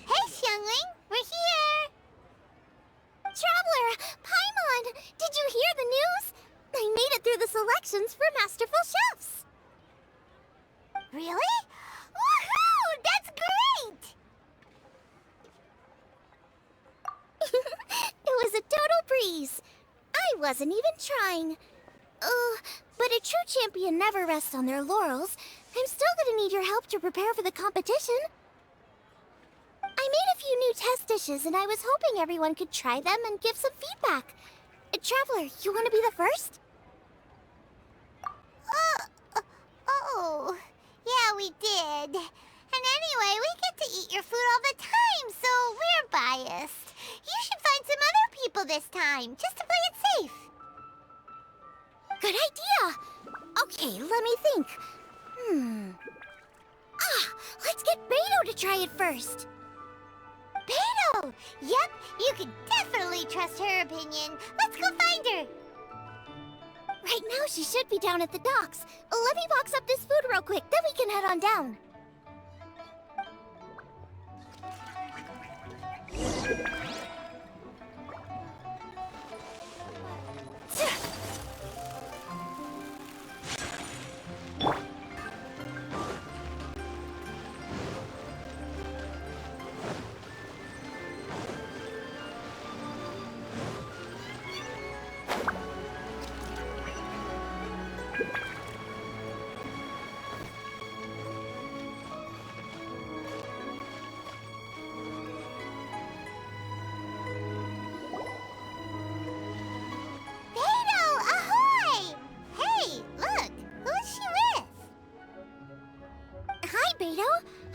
Hey, Xiangling, we're here! Traveler, Paimon, did you hear the news? I made it through the selections for Masterful Chefs! Really? Woohoo! That's great! It was a total breeze. I wasn't even trying. But a true champion never rests on their laurels. I'm still gonna need your help to prepare for the competition. I made a few new test dishes, and I was hoping everyone could try them and give some feedback. Traveler, you want to be the first? Oh, yeah, we did. And anyway, we get to eat your food all the time, so we're biased. You should find some other people this time, just to play it safe. Good idea. Okay, let me think. Let's get Beidou to try it first. Beidou! Yep, you can definitely trust her opinion. Let's go find her. Right now, she should be down at the docks. Let me box up this food real quick, then we can head on down.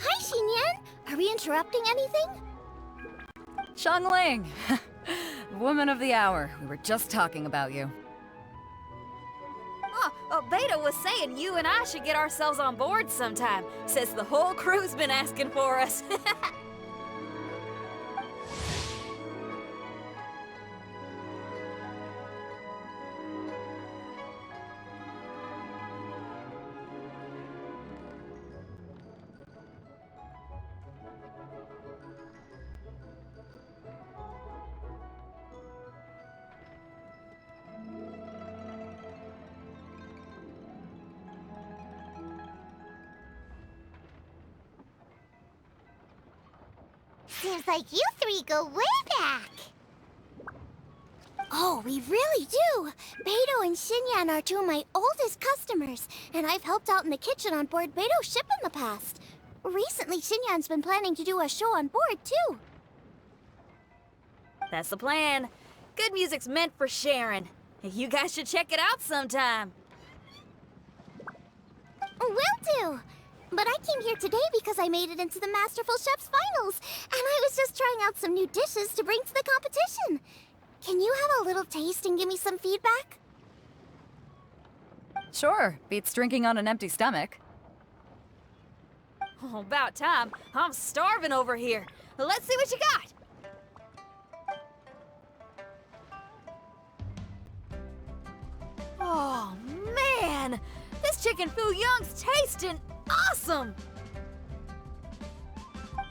Hi, Xinyan. Are we interrupting anything? Xiangling! Woman of the hour. We were just talking about you. Beidou was saying you and I should get ourselves on board sometime, since the whole crew's been asking for us. Seems like you three go way back. Oh, we really do! Beidou and Xinyan are two of my oldest customers, and I've helped out in the kitchen on board Beidou's ship in the past. Recently, Xinyan's been planning to do a show on board, too. That's the plan. Good music's meant for sharing. You guys should check it out sometime. Will do! But I came here today because I made it into the Masterful Chef's finals, and I was just trying out some new dishes to bring to the competition. Can you have a little taste and give me some feedback? Sure, beats drinking on an empty stomach. Oh, about time. I'm starving over here. Let's see what you got. Oh, man! This chicken foo young's tasting awesome!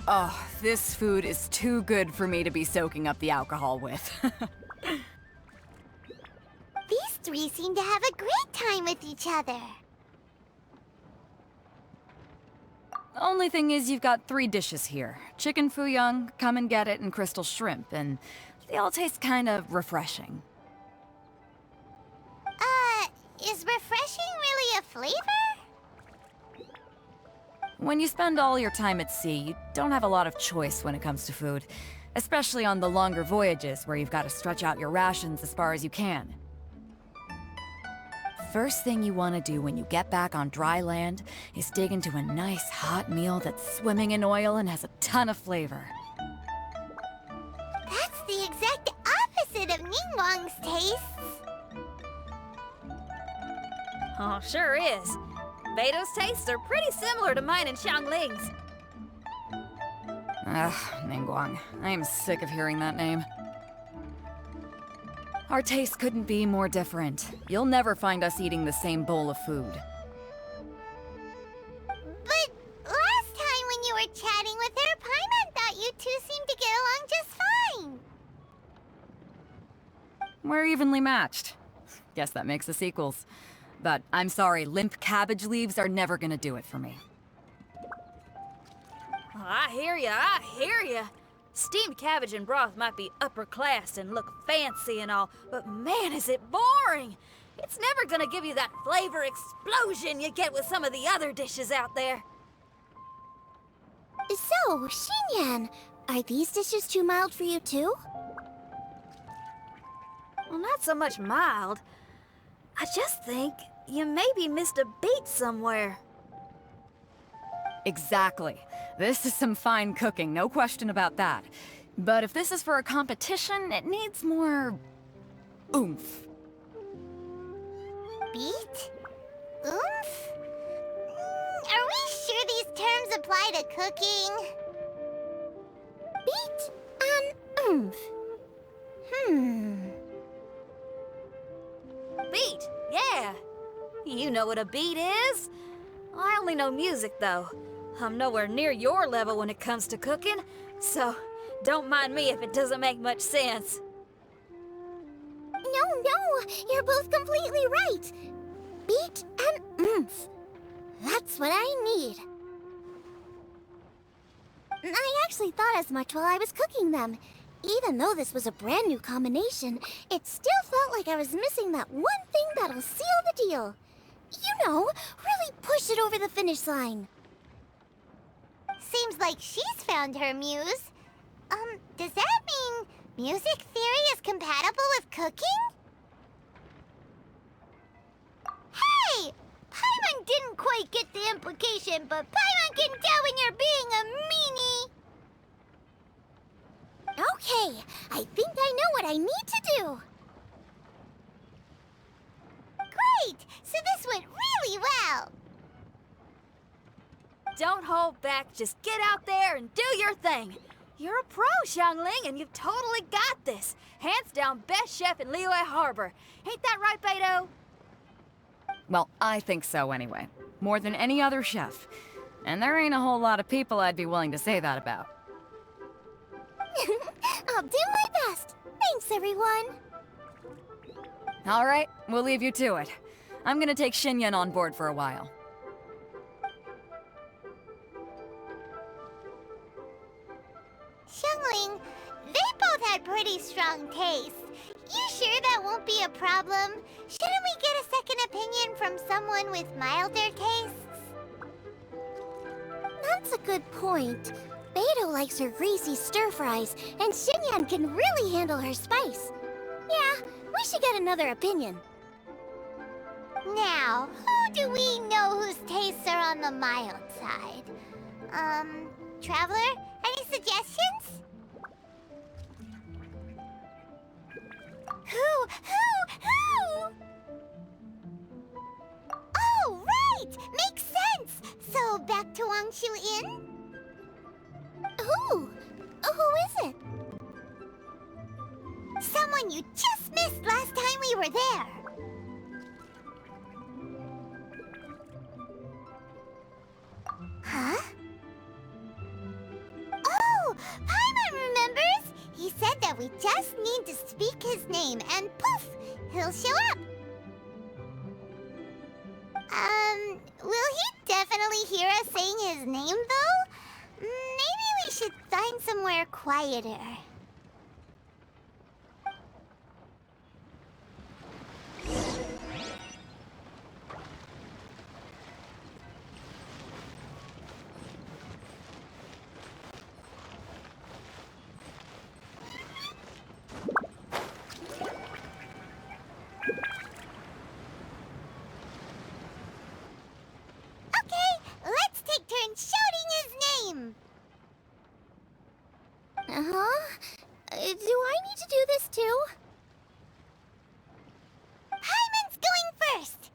Oh, this food is too good for me to be soaking up the alcohol with. These three seem to have a great time with each other. Only thing is you've got 3 dishes here. Chicken foo young, come and get it, and crystal shrimp, and they all taste kind of refreshing. Is refreshing really a flavor? When you spend all your time at sea, you don't have a lot of choice when it comes to food, especially on the longer voyages where you've got to stretch out your rations as far as you can. First thing you want to do when you get back on dry land is dig into a nice hot meal that's swimming in oil and has a ton of flavor. That's the exact opposite of Ningguang's tastes. Oh, sure is. Beto's tastes are pretty similar to mine and Xiangling's. Ugh, Ningguang. I am sick of hearing that name. Our tastes couldn't be more different. You'll never find us eating the same bowl of food. But last time when you were chatting with her, Paimon thought you two seemed to get along just fine. We're evenly matched. Guess that makes us equals. But I'm sorry, limp cabbage leaves are never gonna do it for me. Oh, I hear ya. Steamed cabbage and broth might be upper class and look fancy and all, but man, is it boring! It's never gonna give you that flavor explosion you get with some of the other dishes out there. So, Xinyan, are these dishes too mild for you too? Well, not so much mild. I just think you maybe missed a beat somewhere. Exactly. This is some fine cooking, no question about that. But if this is for a competition, it needs more oomph. Beat? Oomph? Are we sure these terms apply to cooking? Beat and oomph. Beat, yeah. You know what a beat is? I only know music, though. I'm nowhere near your level when it comes to cooking, so don't mind me if it doesn't make much sense. No, you're both completely right. Beat and oomph. That's what I need. I actually thought as much while I was cooking them. Even though this was a brand new combination, it still felt like I was missing that one thing that'll seal the deal. You know, really push it over the finish line. Seems like she's found her muse. Does that mean music theory is compatible with cooking? Hey! Paimon didn't quite get the implication, but Paimon can tell when you're being a meanie. Okay, I think I know what I need to do. Great! So this went really well. Don't hold back, just get out there and do your thing. You're a pro, Xiangling, and you've totally got this. Hands down best chef in Liyue Harbor. Ain't that right, Beto? Well, I think so anyway. More than any other chef. And there ain't a whole lot of people I'd be willing to say that about. I'll do my best. Thanks, everyone. All right, we'll leave you to it. I'm gonna take Xinyan on board for a while. Xiangling, they both had pretty strong taste. You sure that won't be a problem? Shouldn't we get a second opinion from someone with milder tastes? That's a good point. Beto likes her greasy stir-fries, and Xinyan can really handle her spice. Yeah, we should get another opinion. Now, who do we know whose tastes are on the mild side? Traveler, any suggestions? Who? Oh, right! Makes sense! So, back to Wangshu Inn? Who? Who is it? Someone you just missed last time we were there. Huh? Oh, Paimon remembers! He said that we just need to speak his name and poof, he'll show up. Will he definitely hear us saying his name though? Maybe we should find somewhere quieter. Uh-huh. Do I need to do this too? Paimon's going first.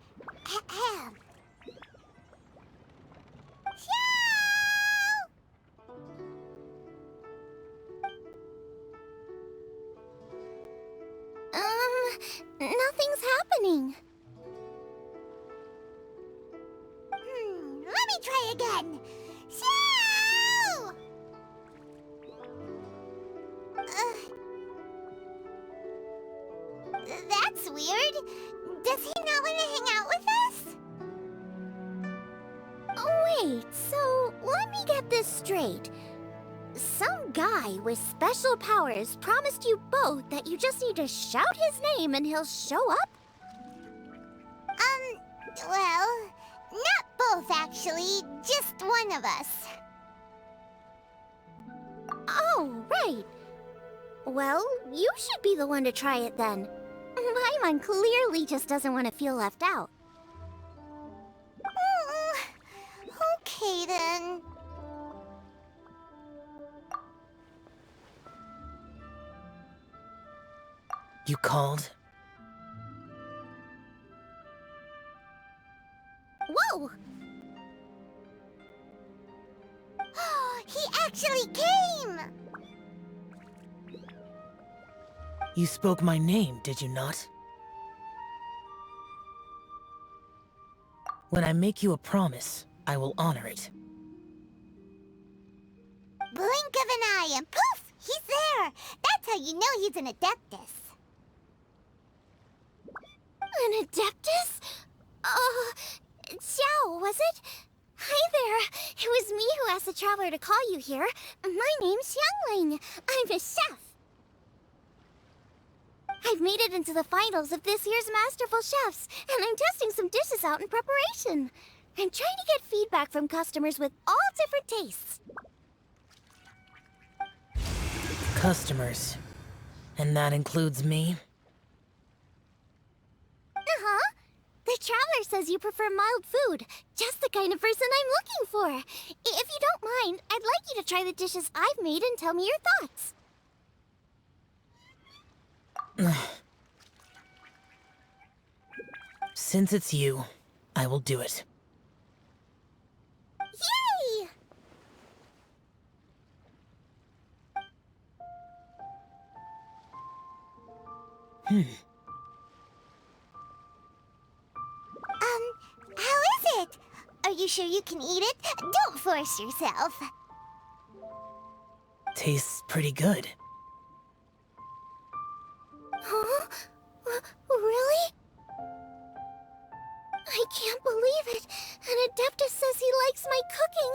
Ahem. Nothing's happening. Let me try again. Xiao! That's weird. Does he not want to hang out with us? Wait, so let me get this straight. Some guy with special powers promised you both that you just need to shout his name and he'll show up? Well, not both actually, just one of us. Oh, right. Well, you should be the one to try it then. Paimon clearly just doesn't want to feel left out. Okay then. You called? Whoa! He actually came! You spoke my name, did you not? When I make you a promise, I will honor it. Blink of an eye and poof! He's there! That's how you know he's an Adeptus. An Adeptus? Xiao, was it? Hi there. It was me who asked the Traveler to call you here. My name's Xiangling. I'm a chef. I've made it into the finals of this year's Masterful Chefs, and I'm testing some dishes out in preparation. I'm trying to get feedback from customers with all different tastes. Customers. And that includes me? Uh-huh. The Traveler says you prefer mild food. Just the kind of person I'm looking for. If you don't mind, I'd like you to try the dishes I've made and tell me your thoughts. Since it's you, I will do it. Yay! How is it? Are you sure you can eat it? Don't force yourself. Tastes pretty good. Huh? Really? I can't believe it. An Adeptus says he likes my cooking.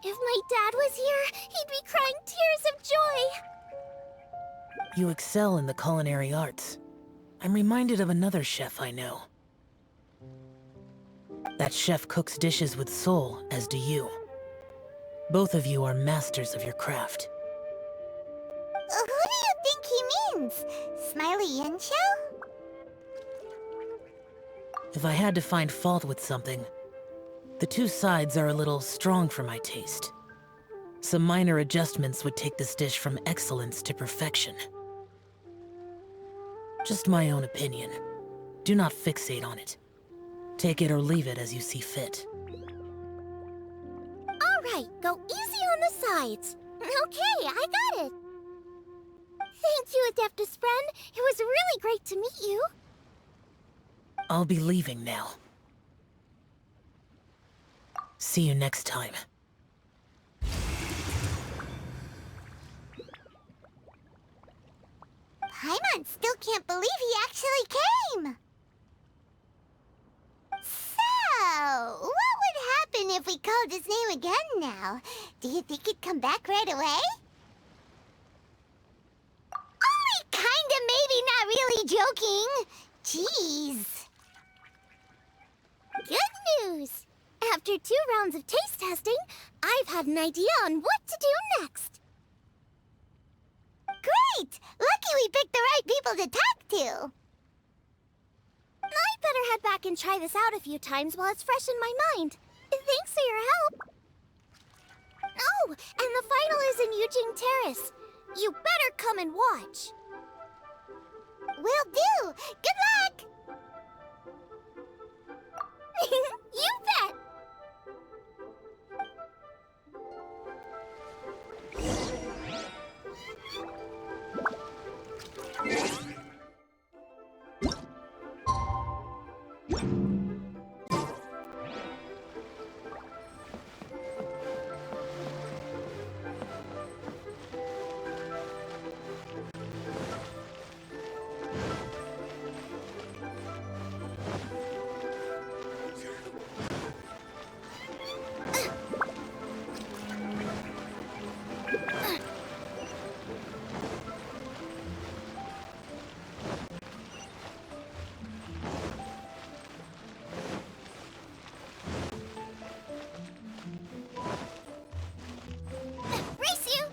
If my dad was here, he'd be crying tears of joy. You excel in the culinary arts. I'm reminded of another chef I know. That chef cooks dishes with soul, as do you. Both of you are masters of your craft. Who do you think he means? Smiley Yanxiao? If I had to find fault with something, the two sides are a little strong for my taste. Some minor adjustments would take this dish from excellence to perfection. Just my own opinion. Do not fixate on it. Take it or leave it as you see fit. Alright, go easy on the sides. Okay, I got it. Thank you, Adeptus friend. It was really great to meet you. I'll be leaving now. See you next time. Paimon still can't believe he actually came. So, what would happen if we called his name again now? Do you think he'd come back right away? Only kinda, maybe, not really joking. Jeez. Good news! After 2 rounds of taste testing, I've had an idea on what to do next. Great! Lucky we picked the right people to talk to. I'd better head back and try this out a few times while it's fresh in my mind. Thanks for your help. Oh, and the final is in Yujing Terrace. You better come and watch. Will do. Good luck. You bet. Race you.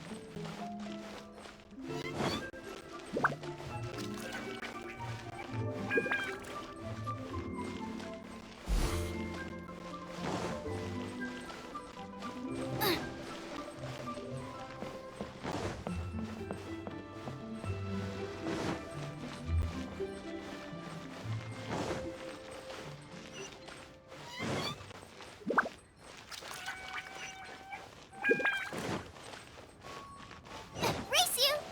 Race you.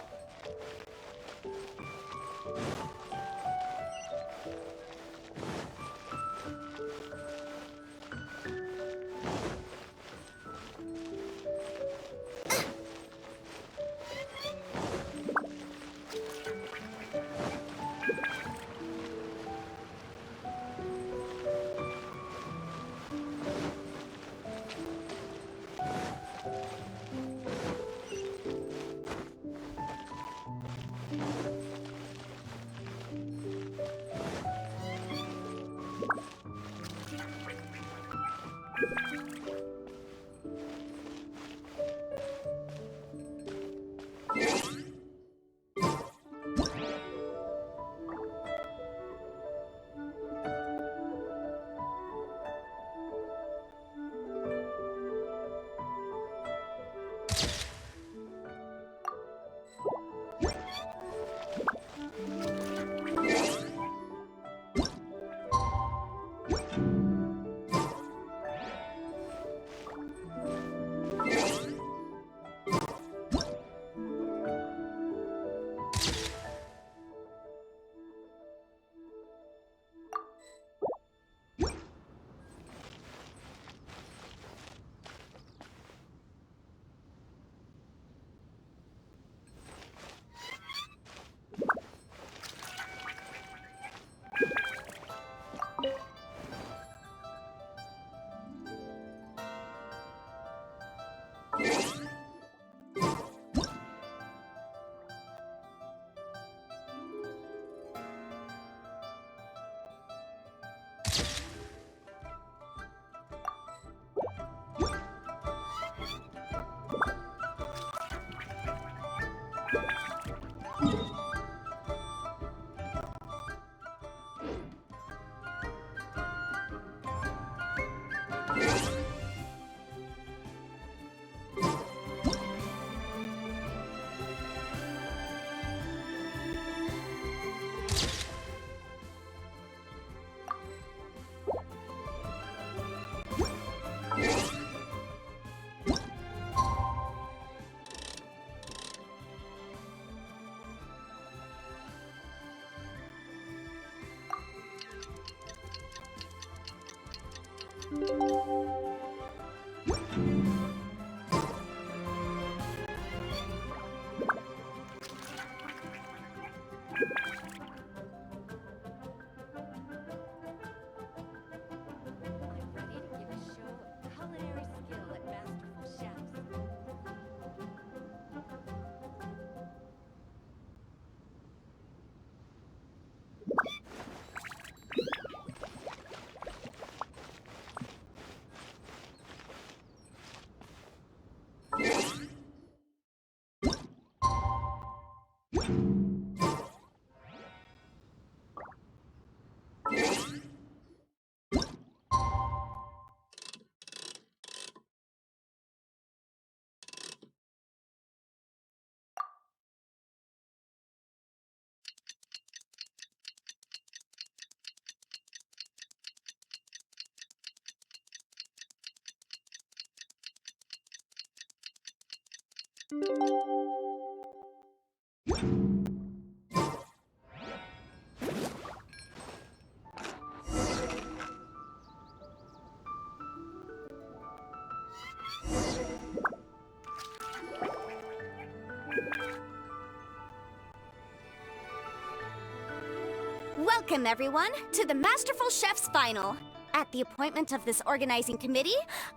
Welcome, everyone, to the Masterful Chef's Final. At the appointment of this organizing committee,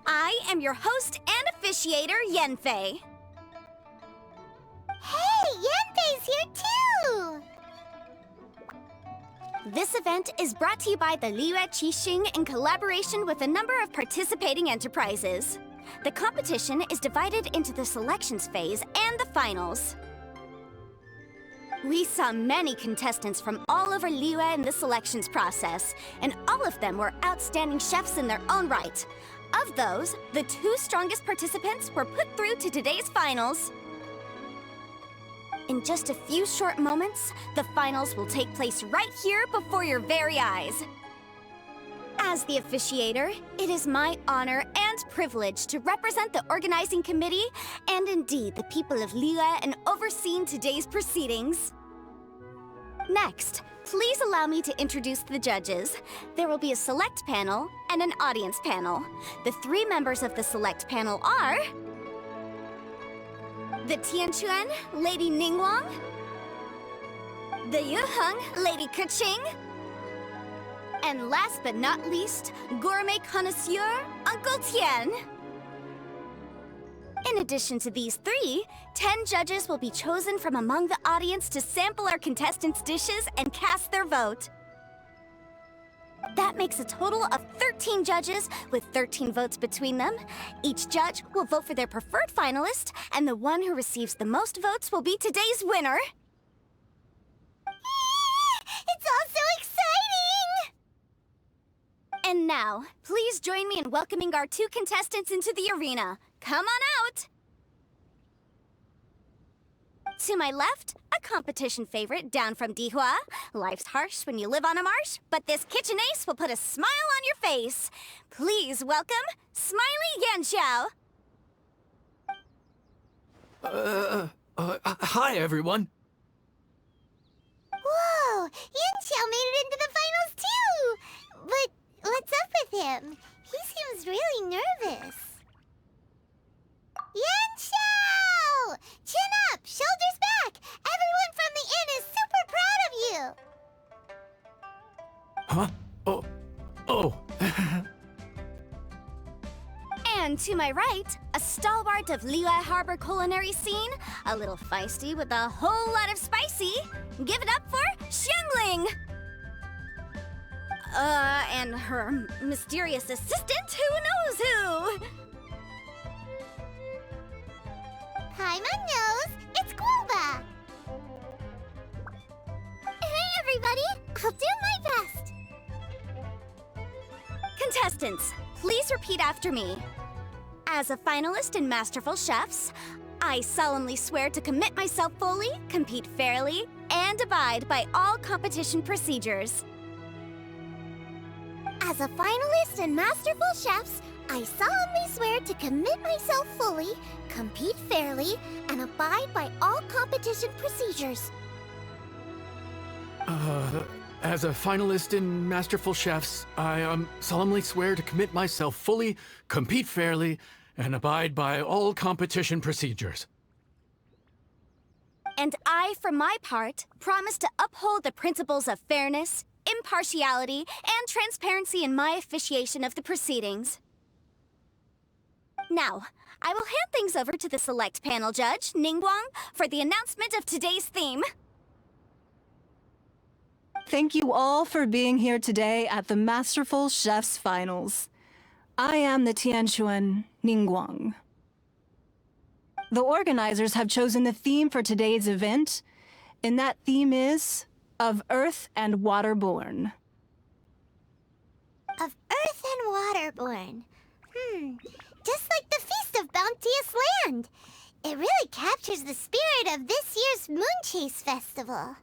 I am your host and officiator, Yanfei. Hey, Yanfei's here too! This event is brought to you by the Liyue Qixing in collaboration with a number of participating enterprises. The competition is divided into the selections phase and the finals. We saw many contestants from all over Liyue in the selections process, and all of them were outstanding chefs in their own right. Of those, the 2 strongest participants were put through to today's finals. In just a few short moments, the finals will take place right here before your very eyes. As the officiator, it is my honor and privilege to represent the organizing committee and indeed the people of Liyue in overseeing today's proceedings. Next, please allow me to introduce the judges. There will be a select panel and an audience panel. The 3 members of the select panel are the Tianquan, Lady Ningguang, the Yuheng, Lady Keqing, and last but not least, gourmet connoisseur, Uncle Tian. In addition to these 3, 10 judges will be chosen from among the audience to sample our contestants' dishes and cast their vote. That makes a total of 13 judges, with 13 votes between them. Each judge will vote for their preferred finalist, and the one who receives the most votes will be today's winner. It's all so exciting! And now, please join me in welcoming our 2 contestants into the arena. Come on out! To my left, a competition favorite down from Dihua. Life's harsh when you live on a marsh, but this kitchen ace will put a smile on your face. Please welcome Smiley Yanxiao. Hi, everyone. Whoa! Yanxiao made it into the finals too! But what's up with him? He seems really nervous. Yanxiao! Chin up! Shoulders back! Everyone from the inn is super proud of you! Huh? Oh. And to my right, a stalwart of Liyue Harbor culinary scene, a little feisty with a whole lot of spicy. Give it up for Xiangling! And her mysterious assistant, who knows who? Paimon knows! It's Guoba! Hey everybody! I'll do my best! Contestants, please repeat after me. As a finalist in Masterful Chefs, I solemnly swear to commit myself fully, compete fairly, and abide by all competition procedures. As a finalist in Masterful Chefs, I solemnly swear to commit myself fully, compete fairly, and abide by all competition procedures. As a finalist in Masterful Chefs, I solemnly swear to commit myself fully, compete fairly, and abide by all competition procedures. And I, for my part, promise to uphold the principles of fairness, impartiality, and transparency in my officiation of the proceedings. Now, I will hand things over to the select panel judge, Ningguang, for the announcement of today's theme. Thank you all for being here today at the Masterful Chefs Finals. I am the Tianquan Ningguang. The organizers have chosen the theme for today's event, and that theme is Of Earth and Waterborn. Of Earth and Waterborn. Just like the Feast of Bounteous Land. It really captures the spirit of this year's Moon Chase Festival.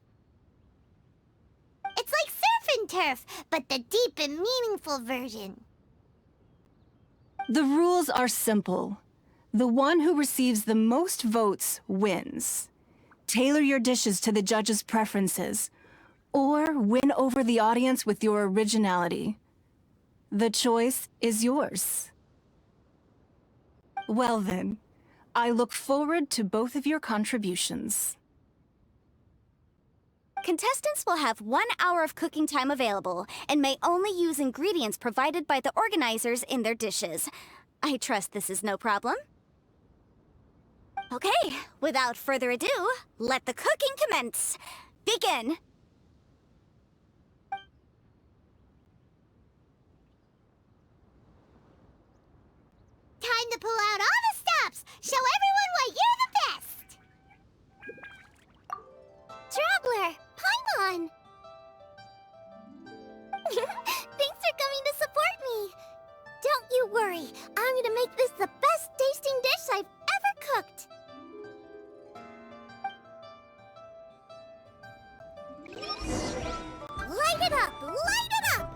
It's like Surf and Turf, but the deep and meaningful version. The rules are simple. The one who receives the most votes wins. Tailor your dishes to the judges' preferences, or win over the audience with your originality. The choice is yours. Well then, I look forward to both of your contributions. Contestants will have 1 hour of cooking time available and may only use ingredients provided by the organizers in their dishes. I trust this is no problem. Okay, without further ado, let the cooking commence. Begin! Time to pull out all the stops! Show everyone why you're the best! Traveler, Paimon! Thanks for coming to support me! Don't you worry, I'm gonna make this the best tasting dish I've ever cooked! Light it up! Light it up!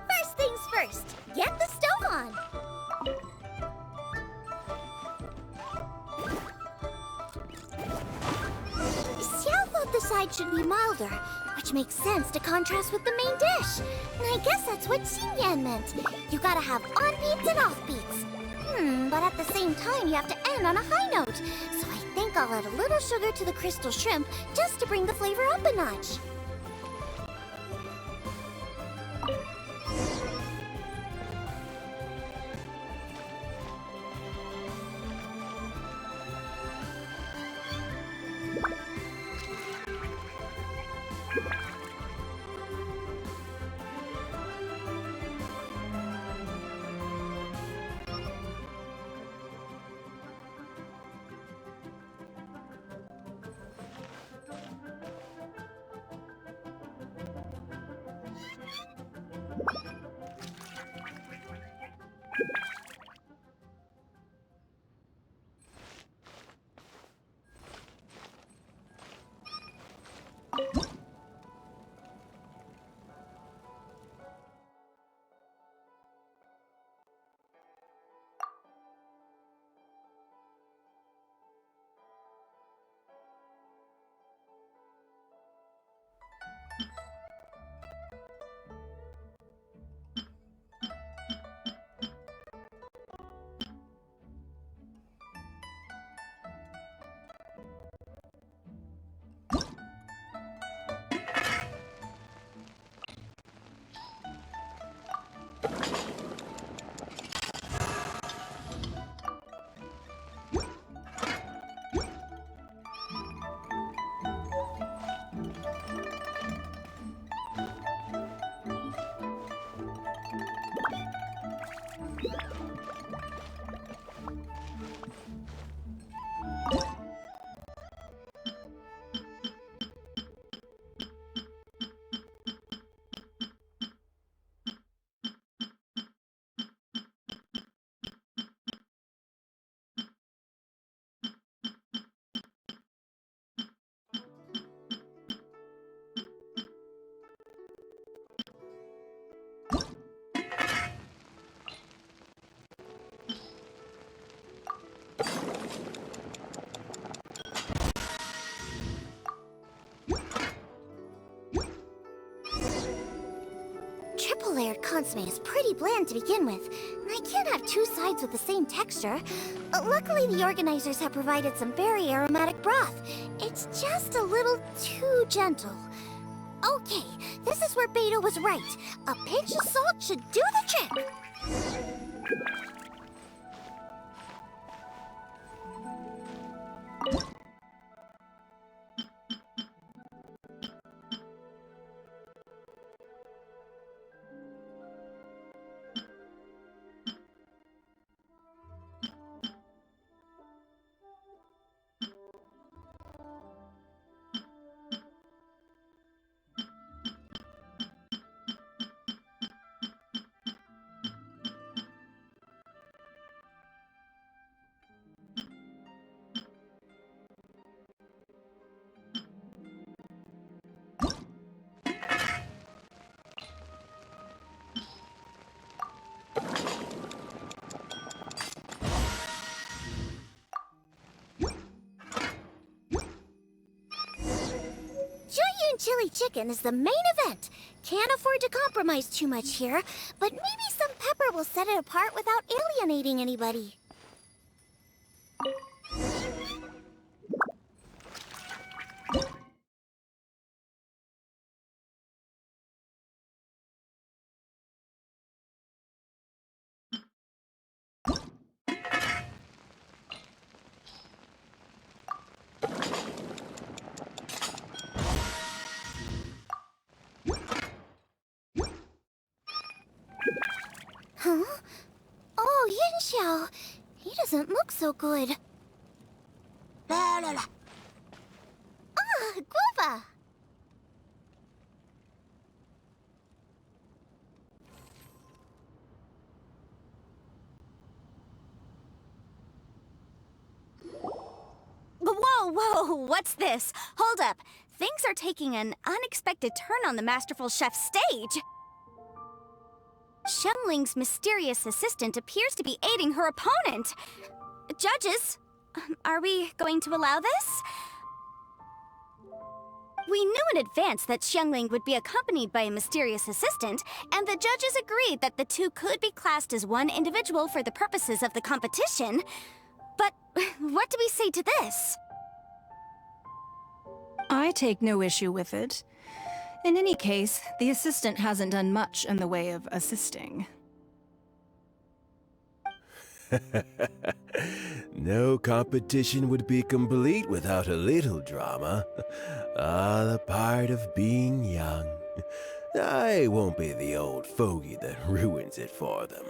First things first, get the stove on! Xiao thought the side should be milder, which makes sense to contrast with the main dish. And I guess that's what Xinyan meant. You gotta have on-beats and off-beats. But at the same time, you have to end on a high note. So I think I'll add a little sugar to the crystal shrimp just to bring the flavor up a notch. Triple-layered consomme is pretty bland to begin with, and I can't have two sides with the same texture. Luckily, the organizers have provided some very aromatic broth. It's just a little too gentle. Okay, this is where Beidou was right. A pinch of salt should do the trick. chili chicken is the main event. Can't afford to compromise too much here, but maybe some pepper will set it apart without alienating anybody. Huh? Oh, Yin Xiao. He doesn't look so good. Ah, Guoba! Whoa, what's this? Hold up. Things are taking an unexpected turn on the Masterful Chef's stage. Xiangling's mysterious assistant appears to be aiding her opponent. Judges, are we going to allow this? We knew in advance that Xiangling would be accompanied by a mysterious assistant, and the judges agreed that the two could be classed as one individual for the purposes of the competition. But what do we say to this? I take no issue with it. In any case, the assistant hasn't done much in the way of assisting. No competition would be complete without a little drama. All a part of being young. I won't be the old fogey that ruins it for them.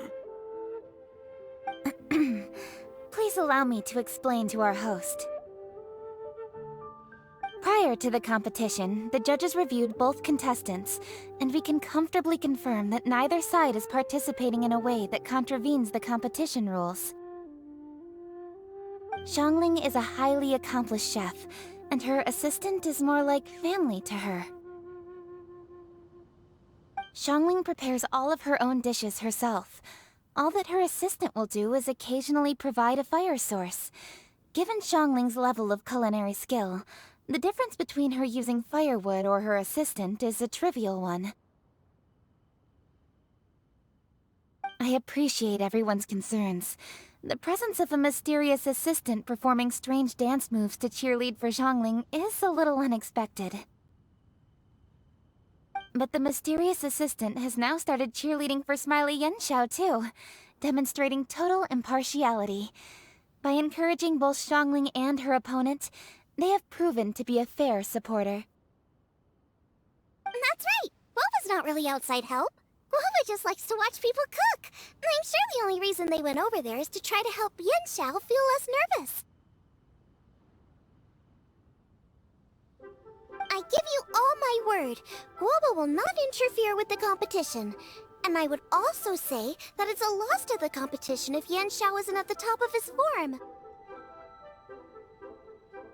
Please allow me to explain to our host. Prior to the competition, the judges reviewed both contestants, and we can comfortably confirm that neither side is participating in a way that contravenes the competition rules. Xiangling is a highly accomplished chef, and her assistant is more like family to her. Xiangling prepares all of her own dishes herself. All that her assistant will do is occasionally provide a fire source. Given Xiangling's level of culinary skill, the difference between her using firewood or her assistant is a trivial one. I appreciate everyone's concerns. The presence of a mysterious assistant performing strange dance moves to cheerlead for Xiangling is a little unexpected. But the mysterious assistant has now started cheerleading for Smiley Yanxiao too, demonstrating total impartiality. By encouraging both Xiangling and her opponent, they have proven to be a fair supporter. That's right! Guoba's not really outside help. Guoba just likes to watch people cook. I'm sure the only reason they went over there is to try to help Yin Xiao feel less nervous. I give you all my word, Guoba will not interfere with the competition. And I would also say that it's a loss to the competition if Yan Xiao isn't at the top of his form.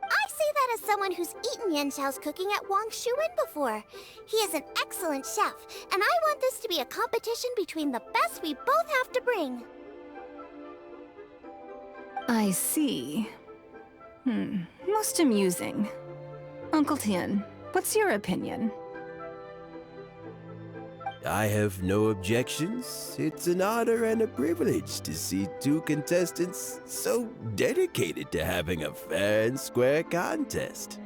I say that as someone who's eaten Yan Xiao's cooking at Wang Shuwen before. He is an excellent chef, and I want this to be a competition between the best we both have to bring. I see. Most amusing. Uncle Tian, what's your opinion? I have no objections. It's an honor and a privilege to see two contestants so dedicated to having a fair and square contest.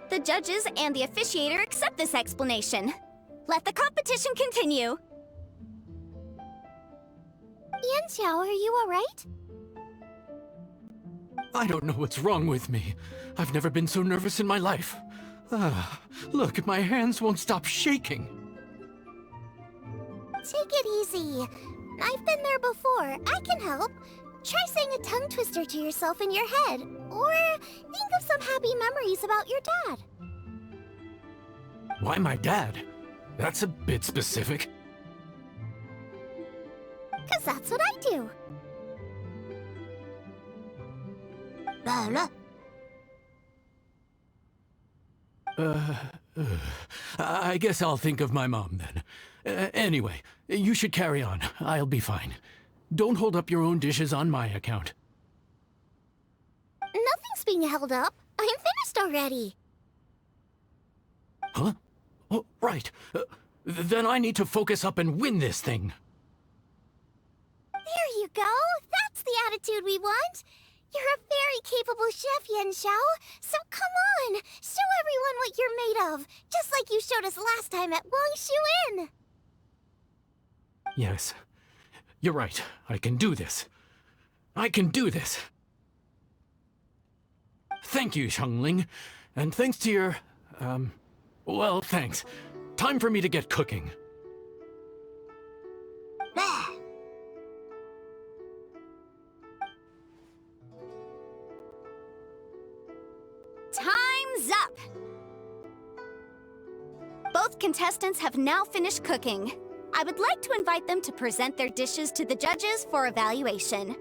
The judges and the officiator accept this explanation. Let the competition continue. Yan Xiao, are you alright? I don't know what's wrong with me. I've never been so nervous in my life. Look, my hands won't stop shaking. Take it easy. I've been there before. I can help. Try saying a tongue twister to yourself in your head. Or think of some happy memories about your dad. Why my dad? That's a bit specific. 'Cause that's what I do. I guess I'll think of my mom then. Anyway, you should carry on. I'll be fine. Don't hold up your own dishes on my account. Nothing's being held up. I'm finished already. Huh? Oh, right. Then I need to focus up and win this thing. There you go. That's the attitude we want. You're a very capable chef, Yan Xiao. So come on, show everyone what you're made of, just like you showed us last time at Wangshu Inn. Yes, you're right. I can do this. I can do this. Thank you, Xiangling. And thanks to your, well, thanks. Time for me to get cooking. Time's up! Both contestants have now finished cooking. I would like to invite them to present their dishes to the judges for evaluation.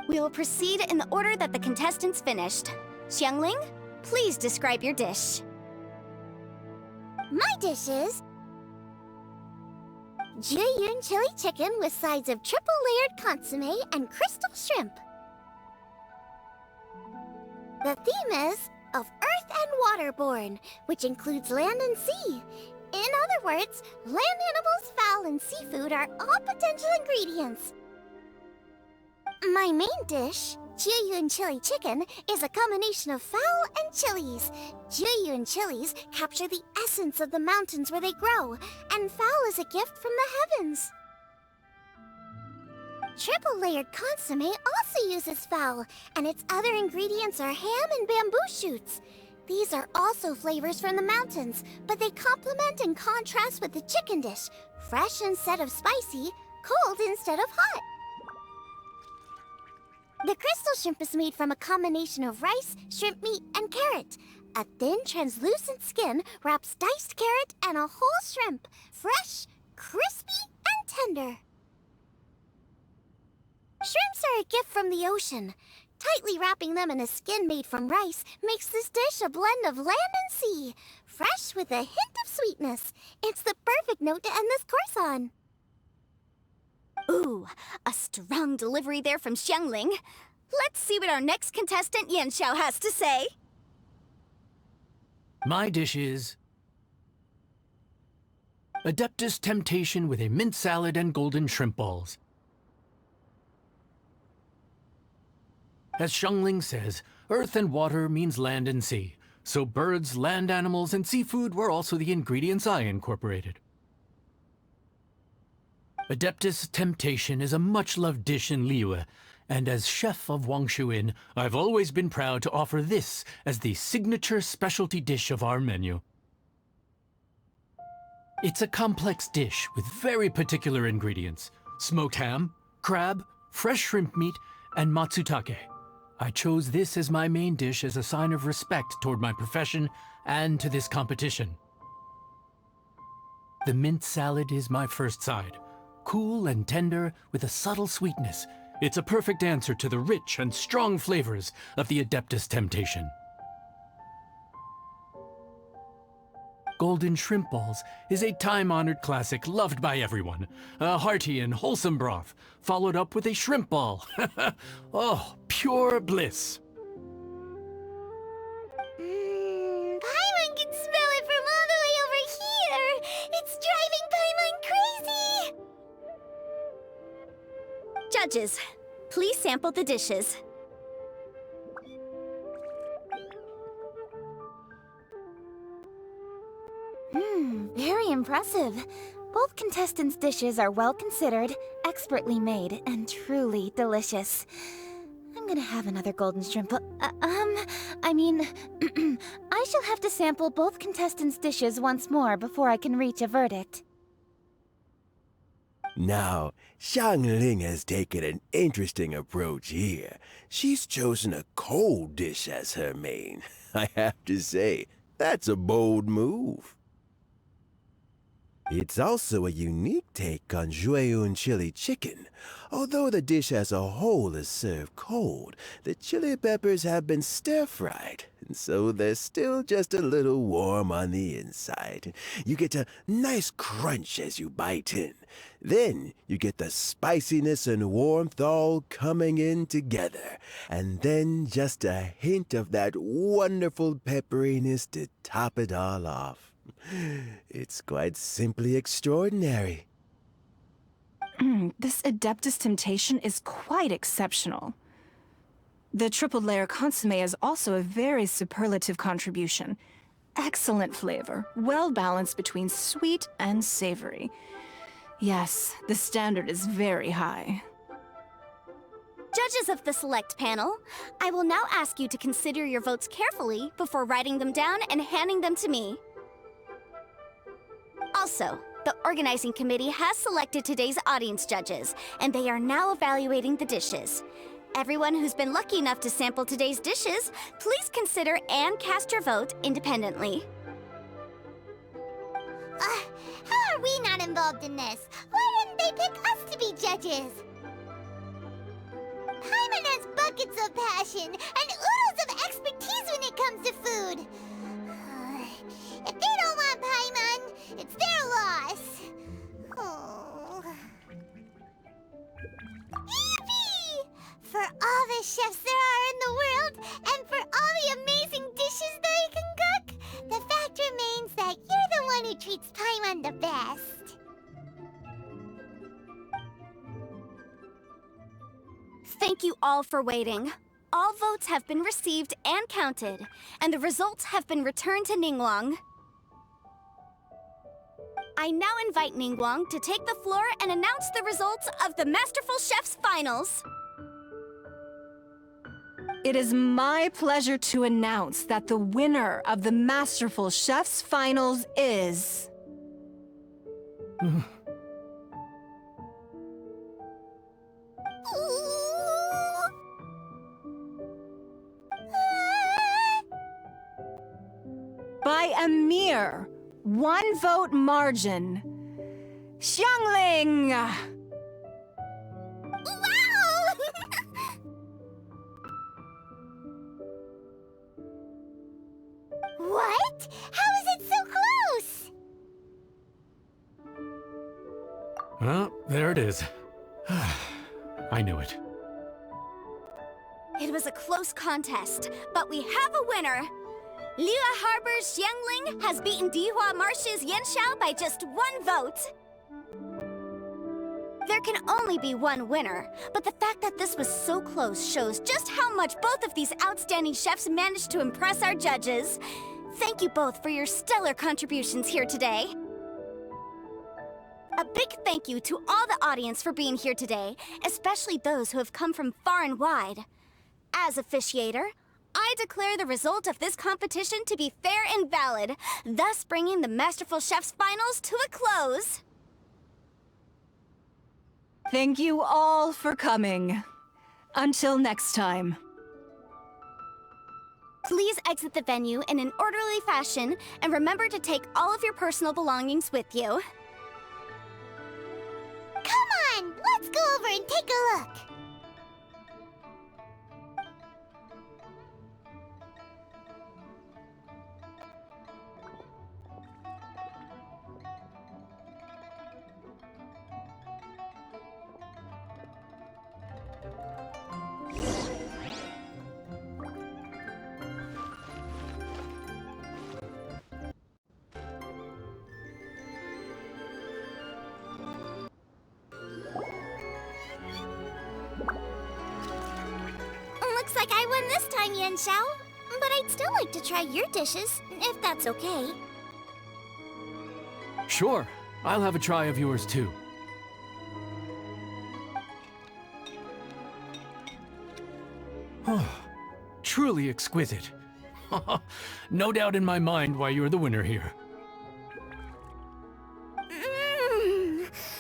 We will proceed in the order that the contestants finished. Xiangling, please describe your dish. My dish is Juyun chili chicken with sides of triple-layered consomme and crystal shrimp. The theme is of earth and waterborne, which includes land and sea. In other words, land animals, fowl, and seafood are all potential ingredients. My main dish, Juyun chili chicken, is a combination of fowl and chilies. Juyun chilies capture the essence of the mountains where they grow, and fowl is a gift from the heavens. Triple-layered consomme also uses fowl, and its other ingredients are ham and bamboo shoots. These are also flavors from the mountains, but they complement and contrast with the chicken dish, fresh instead of spicy, cold instead of hot. The crystal shrimp is made from a combination of rice, shrimp meat, and carrot. A thin, translucent skin wraps diced carrot and a whole shrimp, fresh, crispy, and tender. Shrimps are a gift from the ocean. Tightly wrapping them in a skin made from rice makes this dish a blend of land and sea, fresh with a hint of sweetness. It's the perfect note to end this course on. Ooh, a strong delivery there from Xiangling. Let's see what our next contestant Yan Xiao has to say. My dish is Adeptus Temptation with a mint salad and golden shrimp balls. As Xiangling says, earth and water means land and sea, so birds, land animals, and seafood were also the ingredients I incorporated. Adeptus Temptation is a much-loved dish in Liyue, and as chef of Wangshu Inn, I've always been proud to offer this as the signature specialty dish of our menu. It's a complex dish with very particular ingredients: smoked ham, crab, fresh shrimp meat, and matsutake. I chose this as my main dish as a sign of respect toward my profession and to this competition. The mint salad is my first side. Cool and tender with a subtle sweetness, it's a perfect answer to the rich and strong flavors of the Adeptus Temptation. Golden shrimp balls is a time-honored classic loved by everyone. A hearty and wholesome broth, followed up with a shrimp ball. Oh, pure bliss. Paimon can smell it from all the way over here! It's driving Paimon crazy! Judges, please sample the dishes. Very impressive. Both contestants' dishes are well considered, expertly made, and truly delicious. I'm gonna have another golden shrimp. I shall have to sample both contestants' dishes once more before I can reach a verdict. Now, Xiangling has taken an interesting approach here. She's chosen a cold dish as her main. I have to say, that's a bold move. It's also a unique take on Juyun chili chicken. Although the dish as a whole is served cold, the chili peppers have been stir-fried, and so they're still just a little warm on the inside. You get a nice crunch as you bite in. Then you get the spiciness and warmth all coming in together. And then just a hint of that wonderful pepperiness to top it all off. It's quite simply extraordinary. This Adeptus Temptation is quite exceptional. The triple layer consomme is also a very superlative contribution. Excellent flavor, well balanced between sweet and savory. Yes, the standard is very high. Judges of the select panel, I will now ask you to consider your votes carefully before writing them down and handing them to me. Also, the organizing committee has selected today's audience judges, and they are now evaluating the dishes. Everyone who's been lucky enough to sample today's dishes, please consider and cast your vote independently. How are we not involved in this? Why didn't they pick us to be judges? Paimon has buckets of passion and oodles of expertise when it comes to food. If they don't want Paimon, it's their loss. Oh. Yippee! For all the chefs there are in the world, and for all the amazing dishes they can cook, the fact remains that you're the one who treats Paimon the best. Thank you all for waiting. All votes have been received and counted, and the results have been returned to Ningguang. I now invite Ningguang to take the floor and announce the results of the Masterful Chefs Finals. It is my pleasure to announce that the winner of the Masterful Chefs Finals is... by a mere 1 vote margin, Xiangling! Wow! What? How is it so close? Well, there it is. I knew it. It was a close contest, but we have a winner. Liyue Harbor's Xiangling has beaten Dihua Marsh's Yanxiao by just 1 vote. There can only be one winner, but the fact that this was so close shows just how much both of these outstanding chefs managed to impress our judges. Thank you both for your stellar contributions here today. A big thank you to all the audience for being here today, especially those who have come from far and wide. As officiator, I declare the result of this competition to be fair and valid, thus bringing the Masterful Chefs Finals to a close. Thank you all for coming. Until next time. Please exit the venue in an orderly fashion, and remember to take all of your personal belongings with you. Come on, let's go over and take a look. Looks like I won this time, Yanxiao. But I'd still like to try your dishes, if that's okay. Sure, I'll have a try of yours too. Truly exquisite. No doubt in my mind why you're the winner here.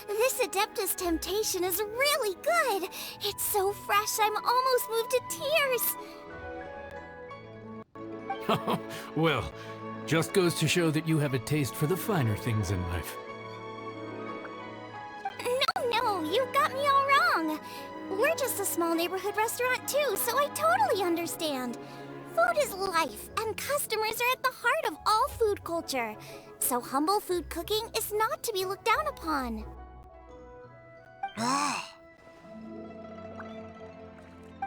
This Adeptus Temptation is really good. It's so fresh, I'm almost moved to tears. Well, just goes to show that you have a taste for the finer things in life. No, you got me all wrong. We're just a small neighborhood restaurant too, so I totally understand. Food is life, and customers are at the heart of all food culture. So humble food cooking is not to be looked down upon.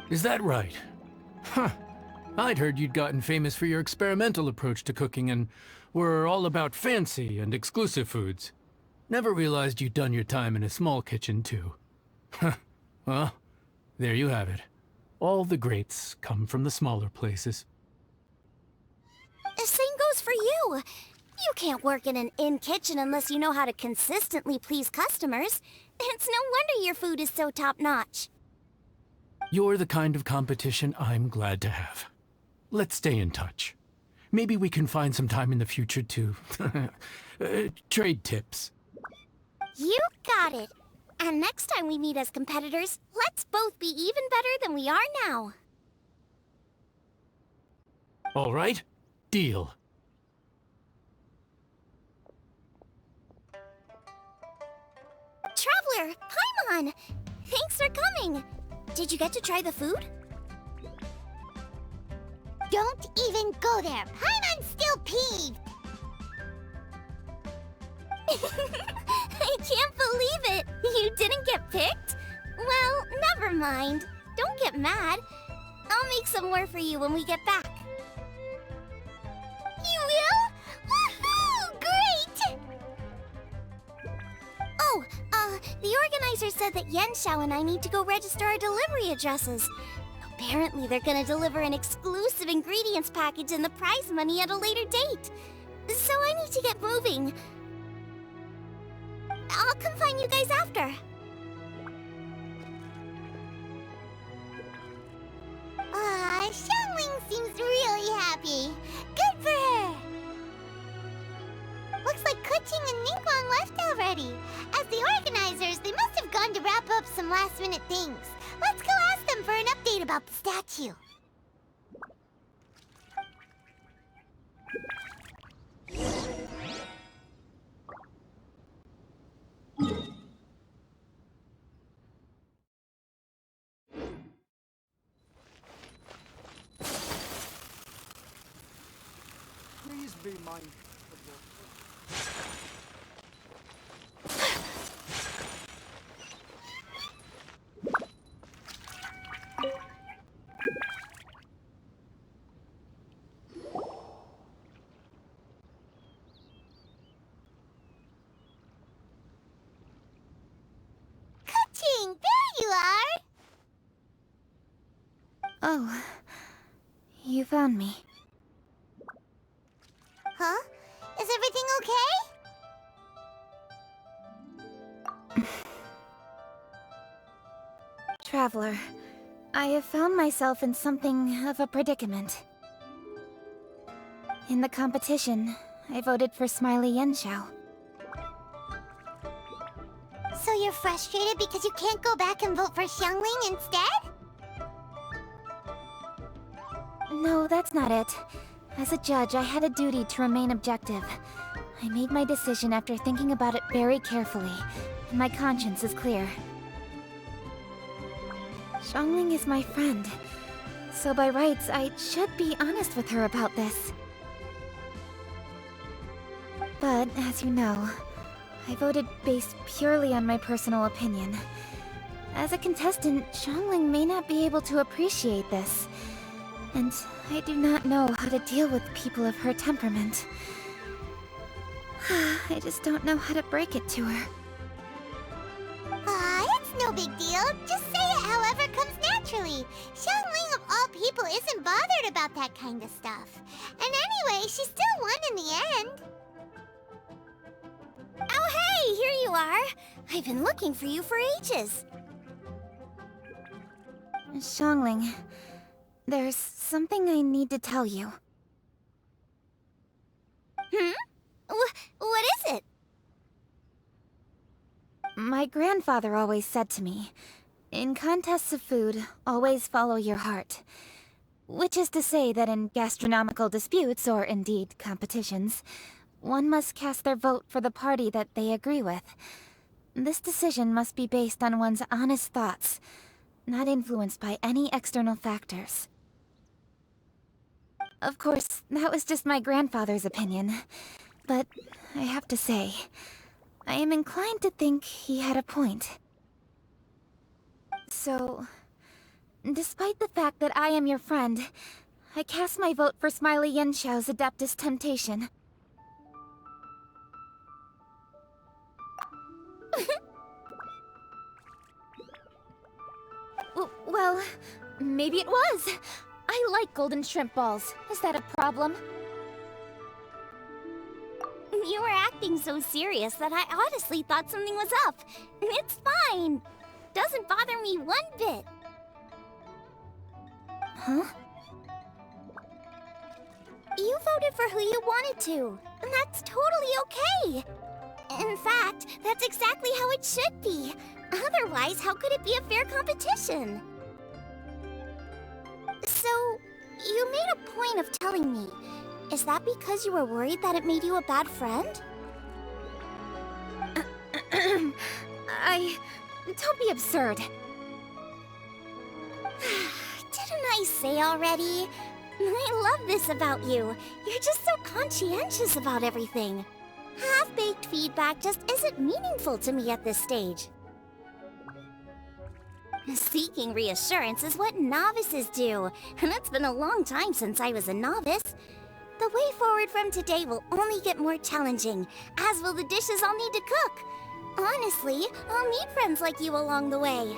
Is that right? Huh. I'd heard you'd gotten famous for your experimental approach to cooking and were all about fancy and exclusive foods. Never realized you'd done your time in a small kitchen, too. Huh. Well, there you have it. All the greats come from the smaller places. The same goes for you. You can't work in an inn kitchen unless you know how to consistently please customers. It's no wonder your food is so top-notch. You're the kind of competition I'm glad to have. Let's stay in touch. Maybe we can find some time in the future to trade tips. You got it. And next time we meet as competitors, let's both be even better than we are now. All right? Deal. Traveler, Paimon! Thanks for coming. Did you get to try the food? Don't even go there. Paimon's still peeved. I can't believe it! You didn't get picked? Well, never mind. Don't get mad. I'll make some more for you when we get back. You will? Woohoo! Great! Oh, the organizer said that Yanxiao and I need to go register our delivery addresses. Apparently they're gonna deliver an exclusive ingredients package and the prize money at a later date. So I need to get moving. I'll come find you guys after. Xiangling seems really happy. Good for her. Looks like Keqing and Ningguang left already. As the organizers, they must have gone to wrap up some last-minute things. Let's go ask them for an update about the statue. Please be mindful of your... Keqing, there you are! Oh, you found me. Huh? Is everything okay? Traveler, I have found myself in something of a predicament. In the competition, I voted for Smiley Yanxiao. So you're frustrated because you can't go back and vote for Xiangling instead? No, that's not it. As a judge, I had a duty to remain objective. I made my decision after thinking about it very carefully, and my conscience is clear. Xiangling is my friend, so by rights, I should be honest with her about this. But, as you know, I voted based purely on my personal opinion. As a contestant, Xiangling may not be able to appreciate this. And I do not know how to deal with people of her temperament. I just don't know how to break it to her. It's no big deal. Just say it however comes naturally. Xiangling of all people isn't bothered about that kind of stuff. And anyway, she still won in the end. Oh hey, here you are! I've been looking for you for ages. Xiangling, there's something I need to tell you. What is it? My grandfather always said to me, in contests of food, always follow your heart. Which is to say that in gastronomical disputes, or indeed competitions, one must cast their vote for the party that they agree with. This decision must be based on one's honest thoughts, not influenced by any external factors. Of course, that was just my grandfather's opinion. But I have to say, I am inclined to think he had a point. So, despite the fact that I am your friend, I cast my vote for Smiley Yenshou's Adeptus Temptation. Well, maybe it was. I like golden shrimp balls. Is that a problem? You were acting so serious that I honestly thought something was up. It's fine. Doesn't bother me one bit. Huh? You voted for who you wanted to, and that's totally okay. In fact, that's exactly how it should be. Otherwise, how could it be a fair competition? So, you made a point of telling me. Is that because you were worried that it made you a bad friend? Don't be absurd. Didn't I say already? I love this about you. You're just so conscientious about everything. Half-baked feedback just isn't meaningful to me at this stage. Seeking reassurance is what novices do, and it's been a long time since I was a novice. The way forward from today will only get more challenging, as will the dishes I'll need to cook. Honestly, I'll need friends like you along the way.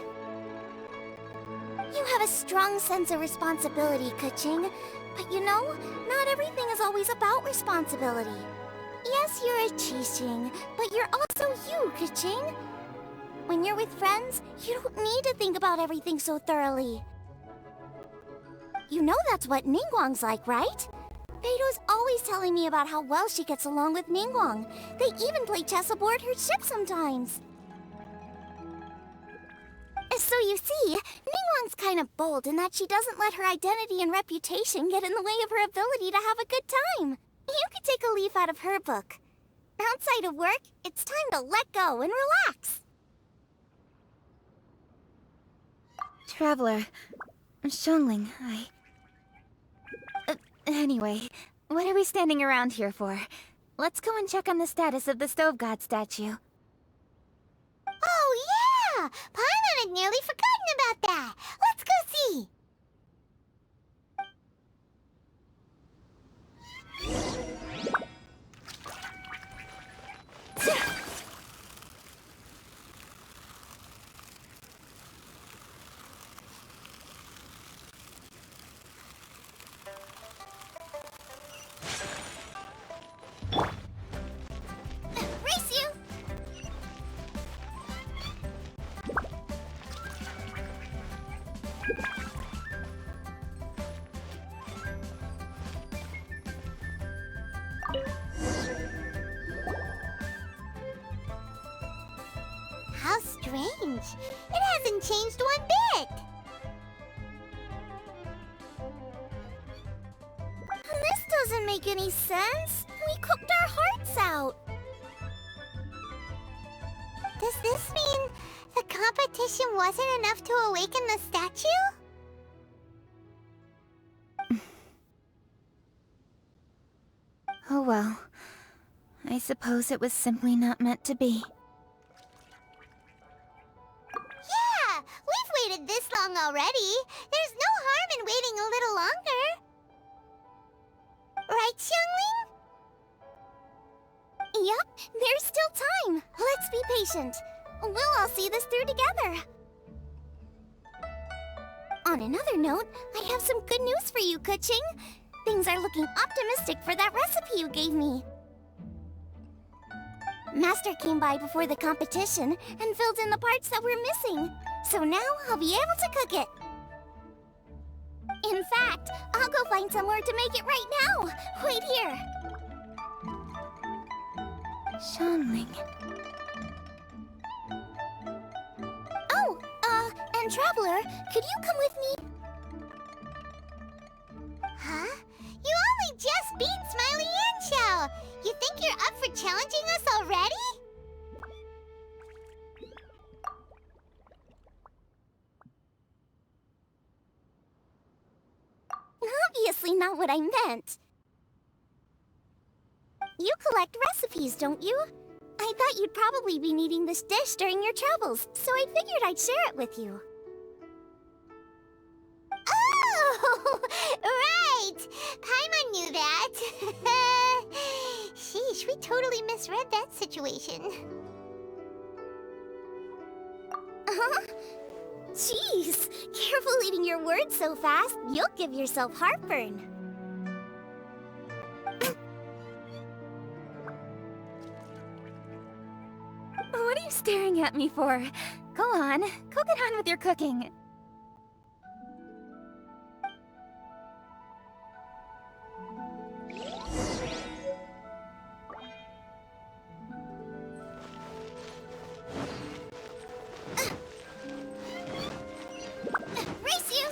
You have a strong sense of responsibility, Keqing. But you know, not everything is always about responsibility. Yes, you're a Qixing, but you're also you, Keqing. When you're with friends, you don't need to think about everything so thoroughly. You know that's what Ningguang's like, right? Beto's always telling me about how well she gets along with Ningguang. They even play chess aboard her ship sometimes. So you see, Ningguang's kind of bold in that she doesn't let her identity and reputation get in the way of her ability to have a good time. You could take a leaf out of her book. Outside of work, it's time to let go and relax. Traveler, Xiangling, anyway, what are we standing around here for? Let's go and check on the status of the Stove God statue. Oh yeah! Paimon had nearly forgotten about that. Let's go see. Race you! How strange. It hasn't changed one bit. This doesn't make any sense. We cooked our hearts out. Does this mean the competition wasn't enough to awaken the statue? Oh well. I suppose it was simply not meant to be. Yeah, we've waited this long already. There's no harm in waiting a little longer. Right, Xiangling? Yep, there's still time. Let's be patient. We'll all see this through together. On another note, I have some good news for you, Keqing. Things are looking optimistic for that recipe you gave me. Master came by before the competition and filled in the parts that were missing. So now I'll be able to cook it. In fact, I'll go find somewhere to make it right now. Wait here. Xiangling. Oh, and Traveler, could you come with me? Huh? You only just beat Smiley Yanxiao! You think you're up for challenging us already? Obviously not what I meant. You collect recipes, don't you? I thought you'd probably be needing this dish during your travels, so I figured I'd share it with you. Gosh, we totally misread that situation. Jeez, careful eating your words so fast. You'll give yourself heartburn. What are you staring at me for? Go on, go get on with your cooking. Race you!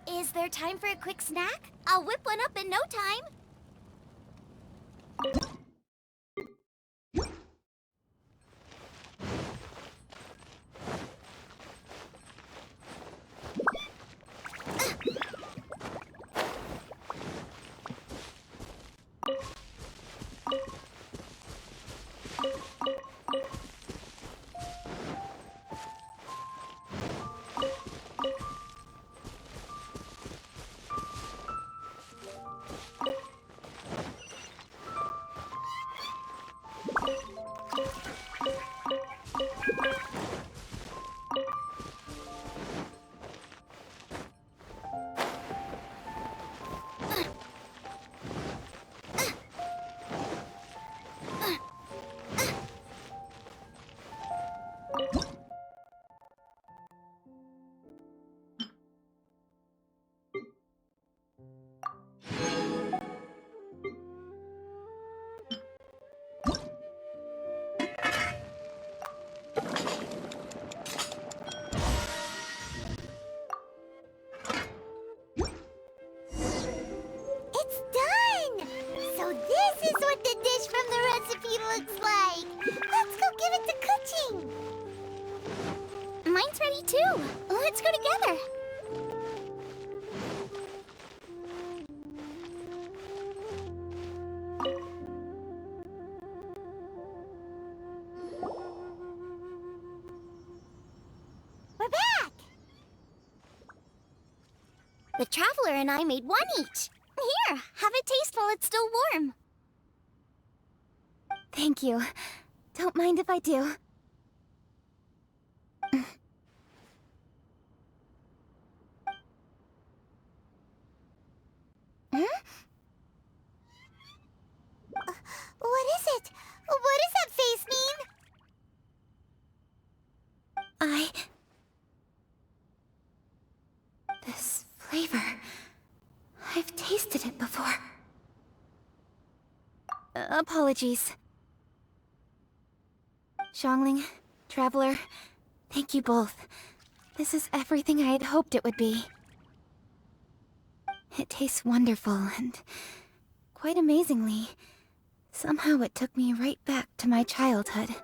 Is there time for a quick snack? I'll whip one up in no time. It's done! So this is what the dish from the recipe looks like. Let's go give it to Kuching. Mine's ready too. Let's go together. We're back! The Traveler and I made one each. Here, have a taste while it's still warm. Thank you. Don't mind if I do. What is it? What does that face mean? This flavor... I've tasted it before. Apologies. Xiangling, Traveler, thank you both. This is everything I had hoped it would be. It tastes wonderful, and quite amazingly, somehow it took me right back to my childhood,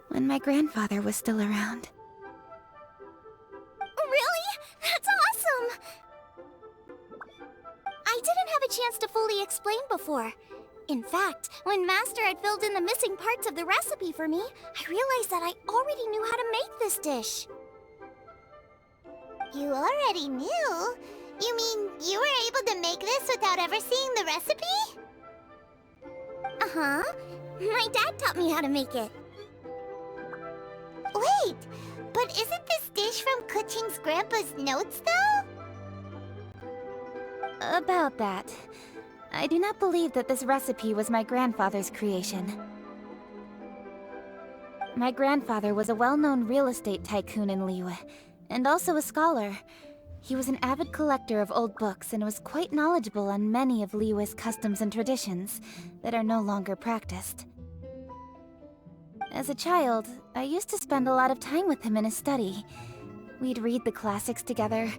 when my grandfather was still around. Really? That's awesome! I didn't have a chance to fully explain before. In fact, when Master had filled in the missing parts of the recipe for me, I realized that I already knew how to make this dish. You already knew? You mean you were able to make this without ever seeing the recipe? Uh-huh. My dad taught me how to make it. Wait, but isn't this dish from Kuching's grandpa's notes, though? About that. I do not believe that this recipe was my grandfather's creation. My grandfather was a well-known real estate tycoon in Liyue, and also a scholar. He was an avid collector of old books and was quite knowledgeable on many of Liyue's customs and traditions that are no longer practiced. As a child, I used to spend a lot of time with him in his study. We'd read the classics together,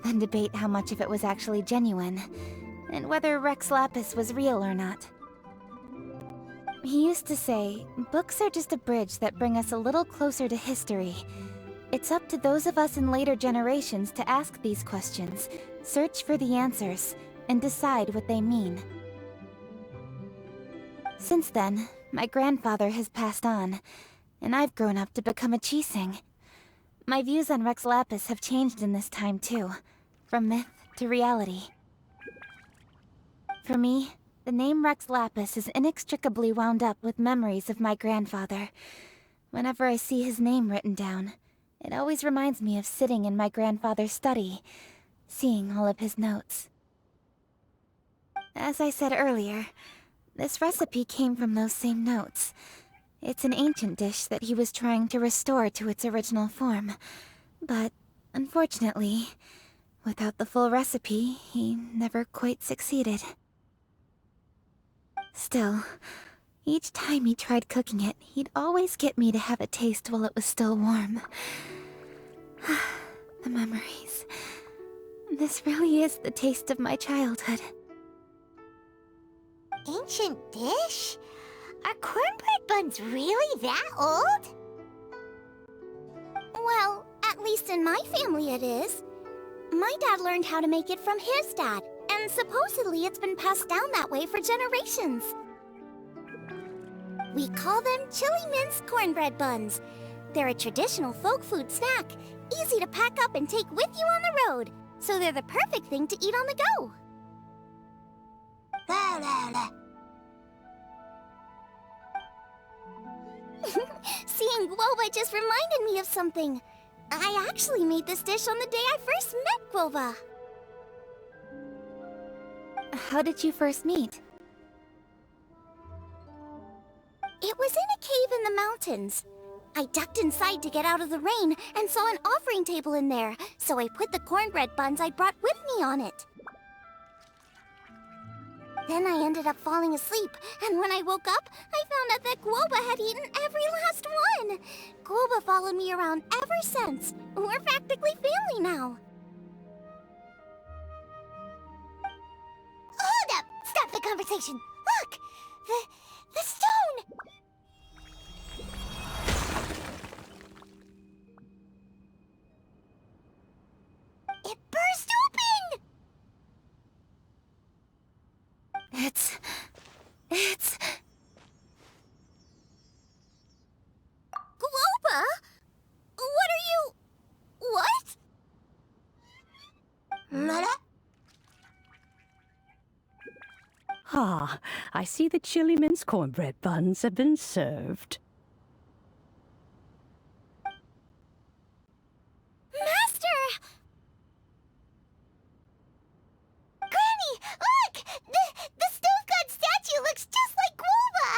then debate how much of it was actually genuine, and whether Rex Lapis was real or not. He used to say, books are just a bridge that bring us a little closer to history. It's up to those of us in later generations to ask these questions, search for the answers, and decide what they mean. Since then, my grandfather has passed on, and I've grown up to become a Qixing. My views on Rex Lapis have changed in this time too, from myth to reality. For me, the name Rex Lapis is inextricably wound up with memories of my grandfather. Whenever I see his name written down, it always reminds me of sitting in my grandfather's study, seeing all of his notes. As I said earlier, this recipe came from those same notes. It's an ancient dish that he was trying to restore to its original form. But, unfortunately, without the full recipe, he never quite succeeded. Still, each time he tried cooking it, he'd always get me to have a taste while it was still warm. The memories. This really is the taste of my childhood. Ancient dish? Are cornbread buns really that old? Well, at least in my family it is. My dad learned how to make it from his dad, and supposedly it's been passed down that way for generations. We call them chili mince cornbread buns. They're a traditional folk food snack, easy to pack up and take with you on the road, so they're the perfect thing to eat on the go. La la la. Seeing Guoba just reminded me of something. I actually made this dish on the day I first met Guoba. How did you first meet? It was in a cave in the mountains. I ducked inside to get out of the rain and saw an offering table in there, so I put the cornbread buns I brought with me on it. Then I ended up falling asleep, and when I woke up, I found out that Guoba had eaten every last one. Guoba followed me around ever since. We're practically family now. Hold up! Stop the conversation! Look! The stone! It burst open! It's... Guoba? What are you... What? Lala? Ah, I see the chili mince cornbread buns have been served. Master! Granny, look! The stove god statue looks just like Guoba!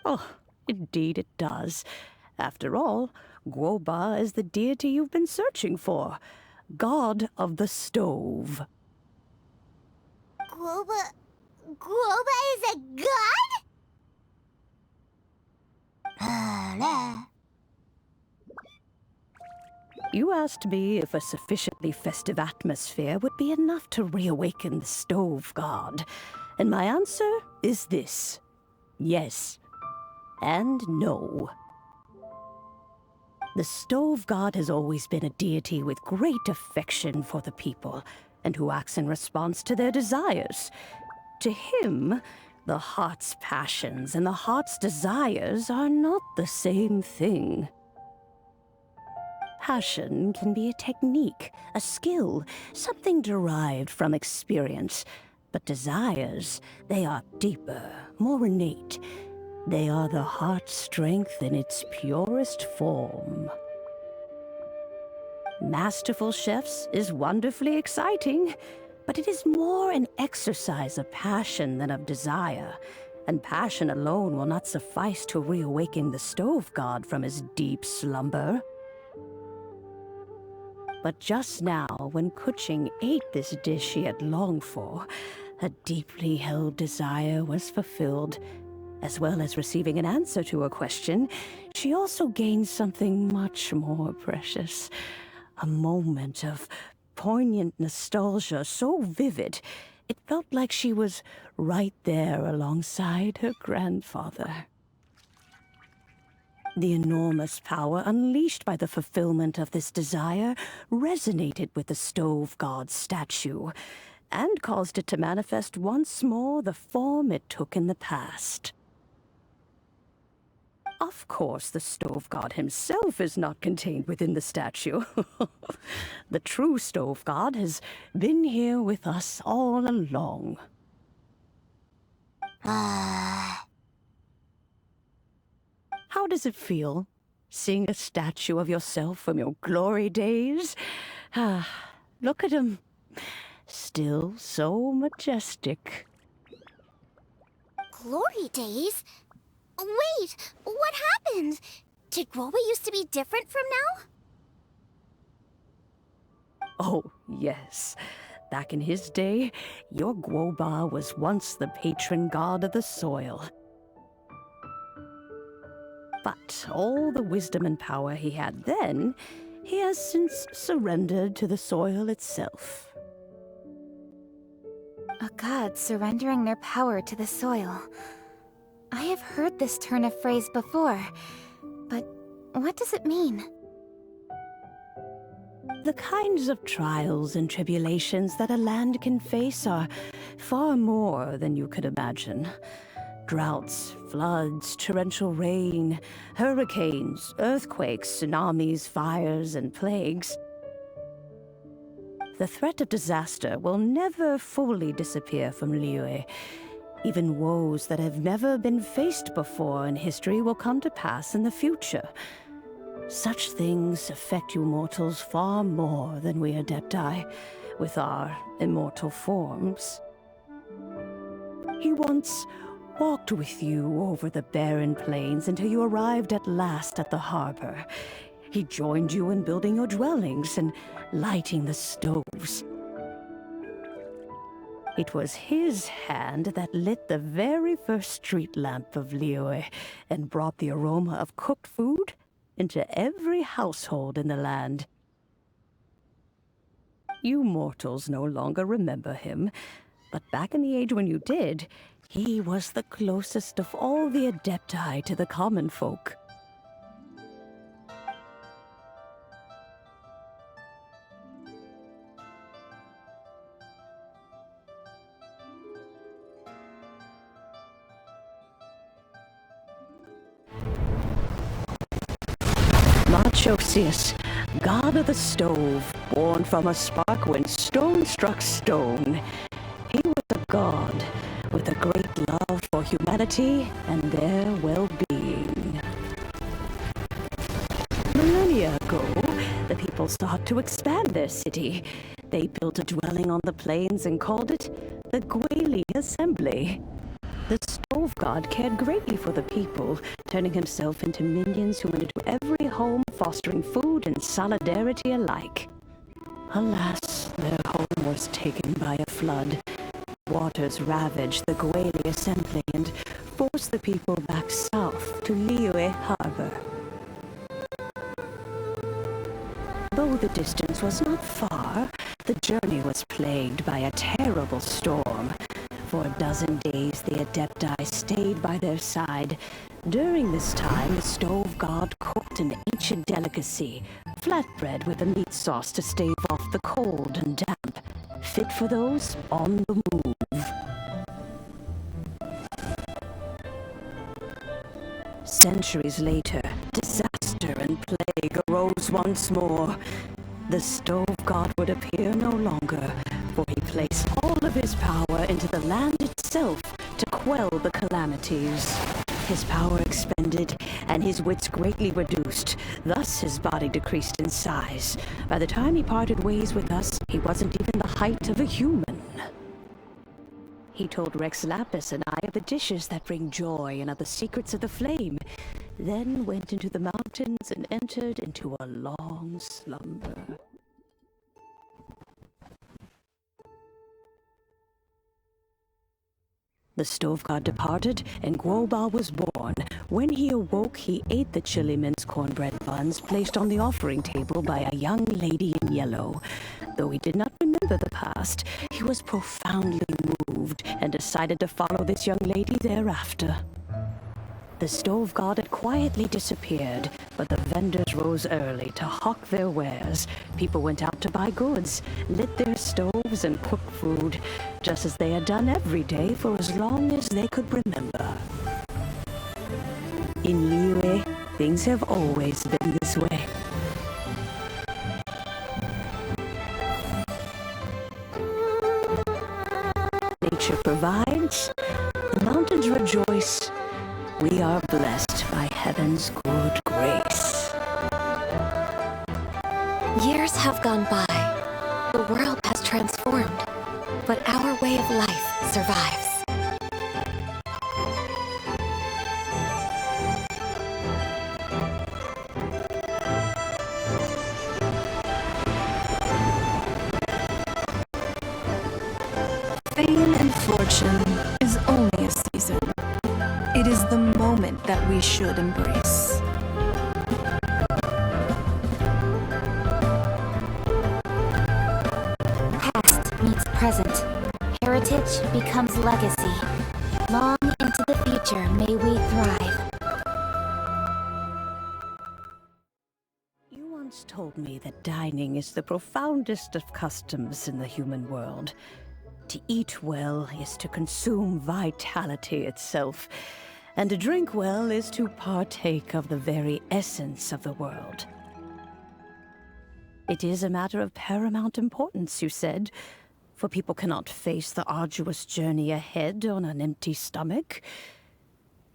Oh, indeed it does. After all, Guoba is the deity you've been searching for. God of the stove. Guoba is a god? You asked me if a sufficiently festive atmosphere would be enough to reawaken the stove god. And my answer is this. Yes. And no. The stove god has always been a deity with great affection for the people, and who acts in response to their desires. To him, the heart's passions and the heart's desires are not the same thing. Passion can be a technique, a skill, something derived from experience. But desires, they are deeper, more innate. They are the heart's strength in its purest form. Masterful Chefs is wonderfully exciting, but it is more an exercise of passion than of desire, and passion alone will not suffice to reawaken the stove god from his deep slumber. But just now, when Kuching ate this dish she had longed for, a deeply held desire was fulfilled. As well as receiving an answer to her question, she also gained something much more precious. A moment of poignant nostalgia so vivid, it felt like she was right there alongside her grandfather. The enormous power unleashed by the fulfillment of this desire resonated with the stove god's statue, and caused it to manifest once more the form it took in the past. Of course, the stove god himself is not contained within the statue. The true stove god has been here with us all along. How does it feel, seeing a statue of yourself from your glory days? Look at him. Still so majestic. Glory days? Wait, what happened? Did Guoba used to be different from now? Oh, yes. Back in his day, your Guoba was once the patron god of the soil. But all the wisdom and power he had then, he has since surrendered to the soil itself. A god surrendering their power to the soil. I have heard this turn of phrase before, but what does it mean? The kinds of trials and tribulations that a land can face are far more than you could imagine. Droughts, floods, torrential rain, hurricanes, earthquakes, tsunamis, fires, and plagues. The threat of disaster will never fully disappear from Liyue. Even woes that have never been faced before in history will come to pass in the future. Such things affect you mortals far more than we Adepti, with our immortal forms. He once walked with you over the barren plains until you arrived at last at the harbor. He joined you in building your dwellings and lighting the stoves. It was his hand that lit the very first street lamp of Liyue and brought the aroma of cooked food into every household in the land. You mortals no longer remember him, but back in the age when you did, he was the closest of all the Adepti to the common folk. Machosius, god of the stove, born from a spark when stone struck stone. He was a god with a great love for humanity and their well-being. Millennia ago, the people sought to expand their city. They built a dwelling on the plains and called it the Guili Assembly. The stove god cared greatly for the people, turning himself into minions who went into every home, fostering food and solidarity alike. Alas, their home was taken by a flood. Waters ravaged the Guili Assembly and forced the people back south to Liyue Harbor. Though the distance was not far, the journey was plagued by a terrible storm. For a dozen days, the Adepti stayed by their side. During this time, the stove god cooked an ancient delicacy, flatbread with a meat sauce to stave off the cold and damp, fit for those on the move. Centuries later, disaster and plague arose once more. The stove god would appear no longer, for he placed all of his power into the land itself to quell the calamities. His power expended, and his wits greatly reduced. Thus his body decreased in size. By the time he parted ways with us, he wasn't even the height of a human. He told Rex Lapis and I of the dishes that bring joy and of the secrets of the flame, then went into the mountains and entered into a long slumber. The stove god departed, and Guoba was born. When he awoke, he ate the chili mince cornbread buns placed on the offering table by a young lady in yellow. Though he did not remember the past, he was profoundly moved and decided to follow this young lady thereafter. The stove god had quietly disappeared, but the vendors rose early to hawk their wares. People went out to buy goods, lit their stoves, and cooked food, just as they had done every day for as long as they could remember. In Liyue, things have always been this way. Nature provides, the mountains rejoice. We are blessed by heaven's good grace. Years have gone by. The world has transformed, but our way of life survives. Fame and fortune is only a season. It is the moment that we should embrace. Past meets present. Heritage becomes legacy. Long into the future may we thrive. You once told me that dining is the profoundest of customs in the human world. To eat well is to consume vitality itself, and to drink well is to partake of the very essence of the world. It is a matter of paramount importance, you said, for people cannot face the arduous journey ahead on an empty stomach.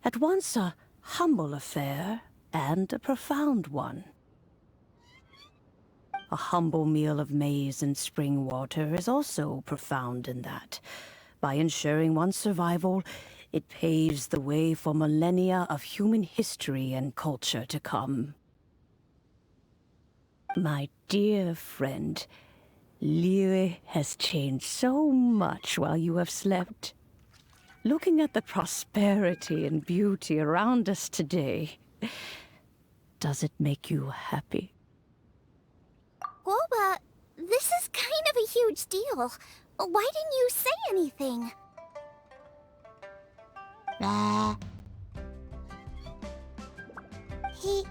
At once a humble affair and a profound one. A humble meal of maize and spring water is also profound in that. By ensuring one's survival, it paves the way for millennia of human history and culture to come. My dear friend, Liyue has changed so much while you have slept. Looking at the prosperity and beauty around us today, does it make you happy? Guoba, this is kind of a huge deal. Why didn't you say anything? He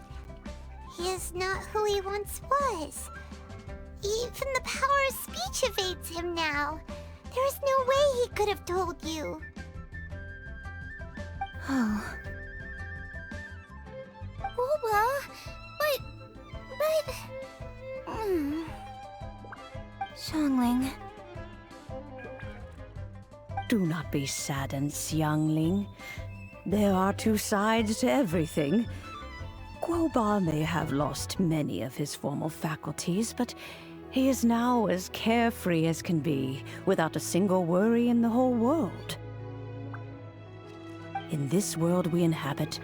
is not who he once was. Even the power of speech evades him now. There is no way he could have told you. Oh. Guoba, but... Xiangling. Do not be saddened, Xiangling. There are two sides to everything. Guoba may have lost many of his formal faculties, but he is now as carefree as can be, without a single worry in the whole world. In this world we inhabit,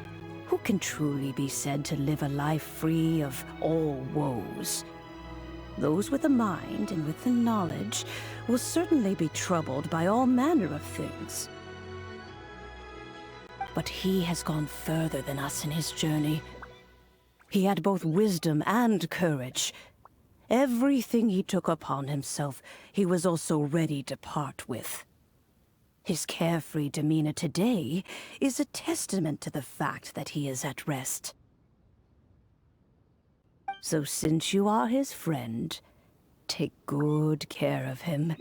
who can truly be said to live a life free of all woes? Those with a mind and with the knowledge will certainly be troubled by all manner of things. But he has gone further than us in his journey. He had both wisdom and courage. Everything he took upon himself, he was also ready to part with. His carefree demeanor today is a testament to the fact that he is at rest. So since you are his friend, take good care of him.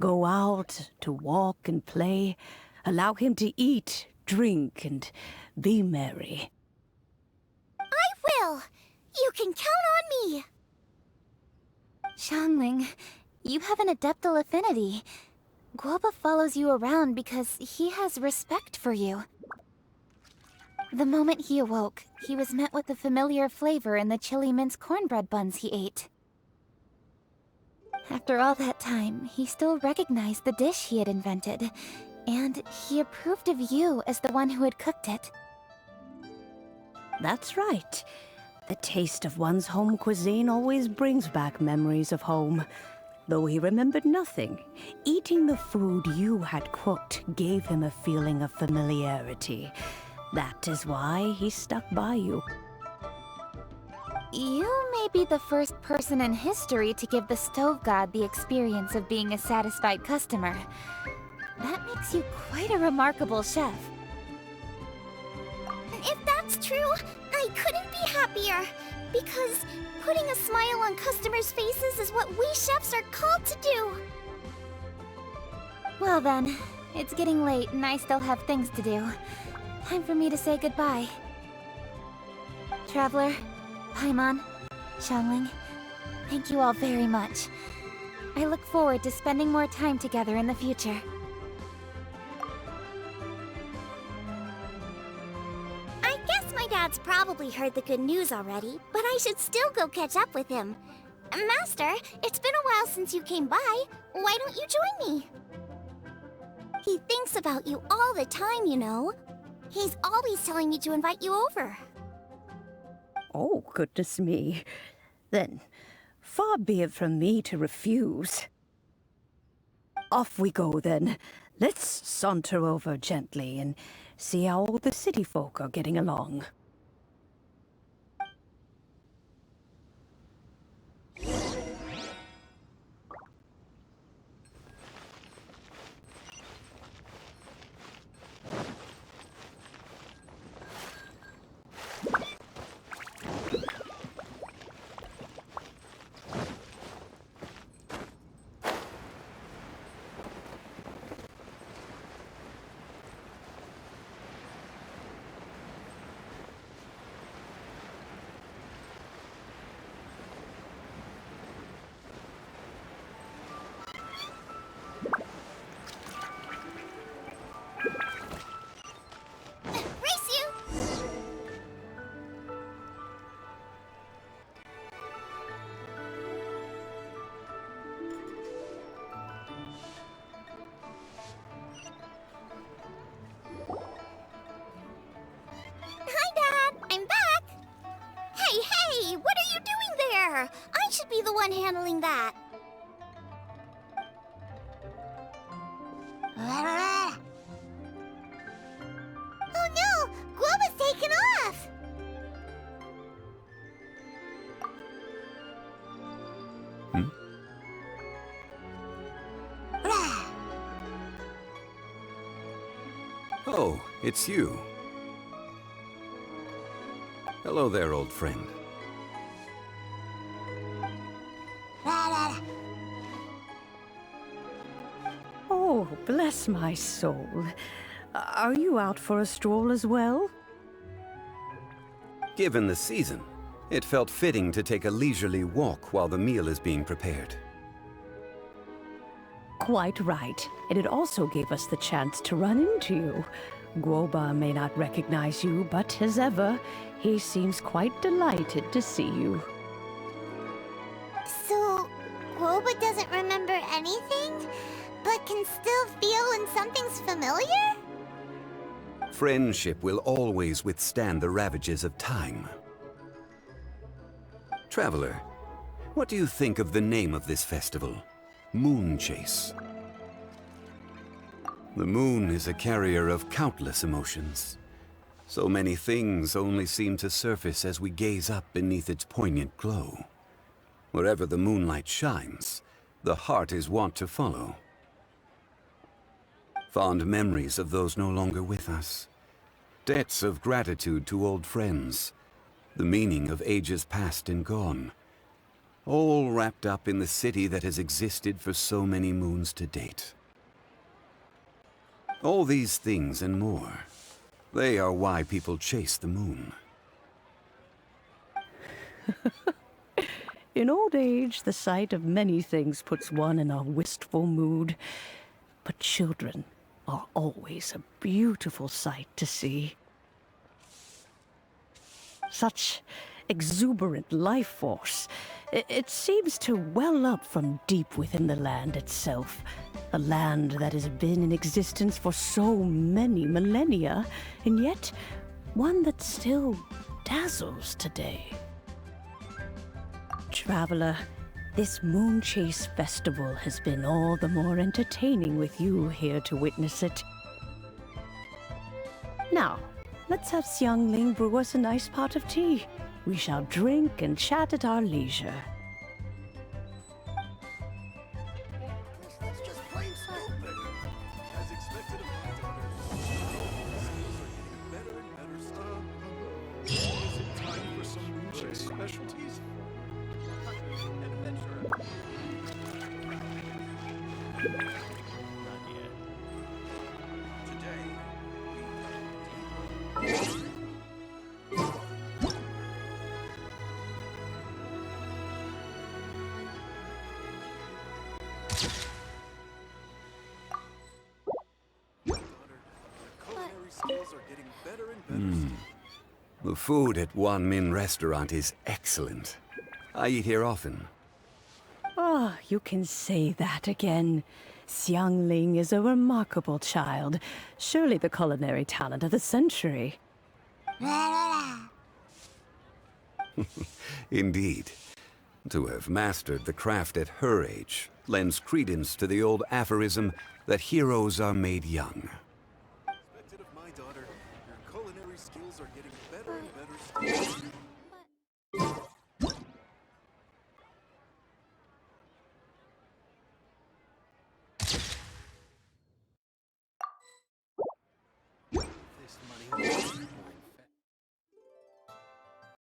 Go out to walk and play. Allow him to eat, drink, and be merry. I will! You can count on me! Xiangling, you have an adeptal affinity. Guoba follows you around because he has respect for you. The moment he awoke, he was met with the familiar flavor in the chili mince cornbread buns he ate. After all that time, he still recognized the dish he had invented, and he approved of you as the one who had cooked it. That's right. The taste of one's home cuisine always brings back memories of home. Though he remembered nothing, eating the food you had cooked gave him a feeling of familiarity. That is why he stuck by you. You may be the first person in history to give the Stove God the experience of being a satisfied customer. That makes you quite a remarkable chef. If that's true, I couldn't be happier. Because putting a smile on customers' faces is what we chefs are called to do. Well then, it's getting late and I still have things to do. Time for me to say goodbye. Traveler, Paimon, Xiangling, thank you all very much. I look forward to spending more time together in the future. I guess my dad's probably heard the good news already, but I should still go catch up with him. Master, it's been a while since you came by. Why don't you join me? He thinks about you all the time, you know. He's always telling me to invite you over. Oh, goodness me. Then, far be it from me to refuse. Off we go, then. Let's saunter over gently and see how all the city folk are getting along. I should be the one handling that. Oh no! Guoba's taken off! Oh, it's you. Hello there, old friend. Oh, bless my soul. Are you out for a stroll as well? Given the season, it felt fitting to take a leisurely walk while the meal is being prepared. Quite right. And it also gave us the chance to run into you. Guoba may not recognize you, but as ever, he seems quite delighted to see you. So, Guoba doesn't remember anything, but can still feel when something's familiar? Friendship will always withstand the ravages of time. Traveler, what do you think of the name of this festival? Moon Chase. The moon is a carrier of countless emotions. So many things only seem to surface as we gaze up beneath its poignant glow. Wherever the moonlight shines, the heart is wont to follow. Fond memories of those no longer with us. Debts of gratitude to old friends. The meaning of ages past and gone. All wrapped up in the city that has existed for so many moons to date. All these things and more, they are why people chase the moon. In old age, the sight of many things puts one in a wistful mood. but children are always a beautiful sight to see. Such exuberant life force. It seems to well up from deep within the land itself. A land that has been in existence for so many millennia, and yet one that still dazzles today. Traveler, this Moonchase Festival has been all the more entertaining with you here to witness it. Now, let's have Xiangling brew us a nice pot of tea. We shall drink and chat at our leisure. That's just plain stupid. As expected of my daughter, skills are getting better and better stuff. Is it time for some Moonchase specialties? Adventure. Not yet. Today, skills are getting better and better. The food at Wan Min Restaurant is excellent. I eat here often. Ah, you can say that again. Xiangling is a remarkable child. Surely the culinary talent of the century. Indeed. To have mastered the craft at her age lends credence to the old aphorism that heroes are made young.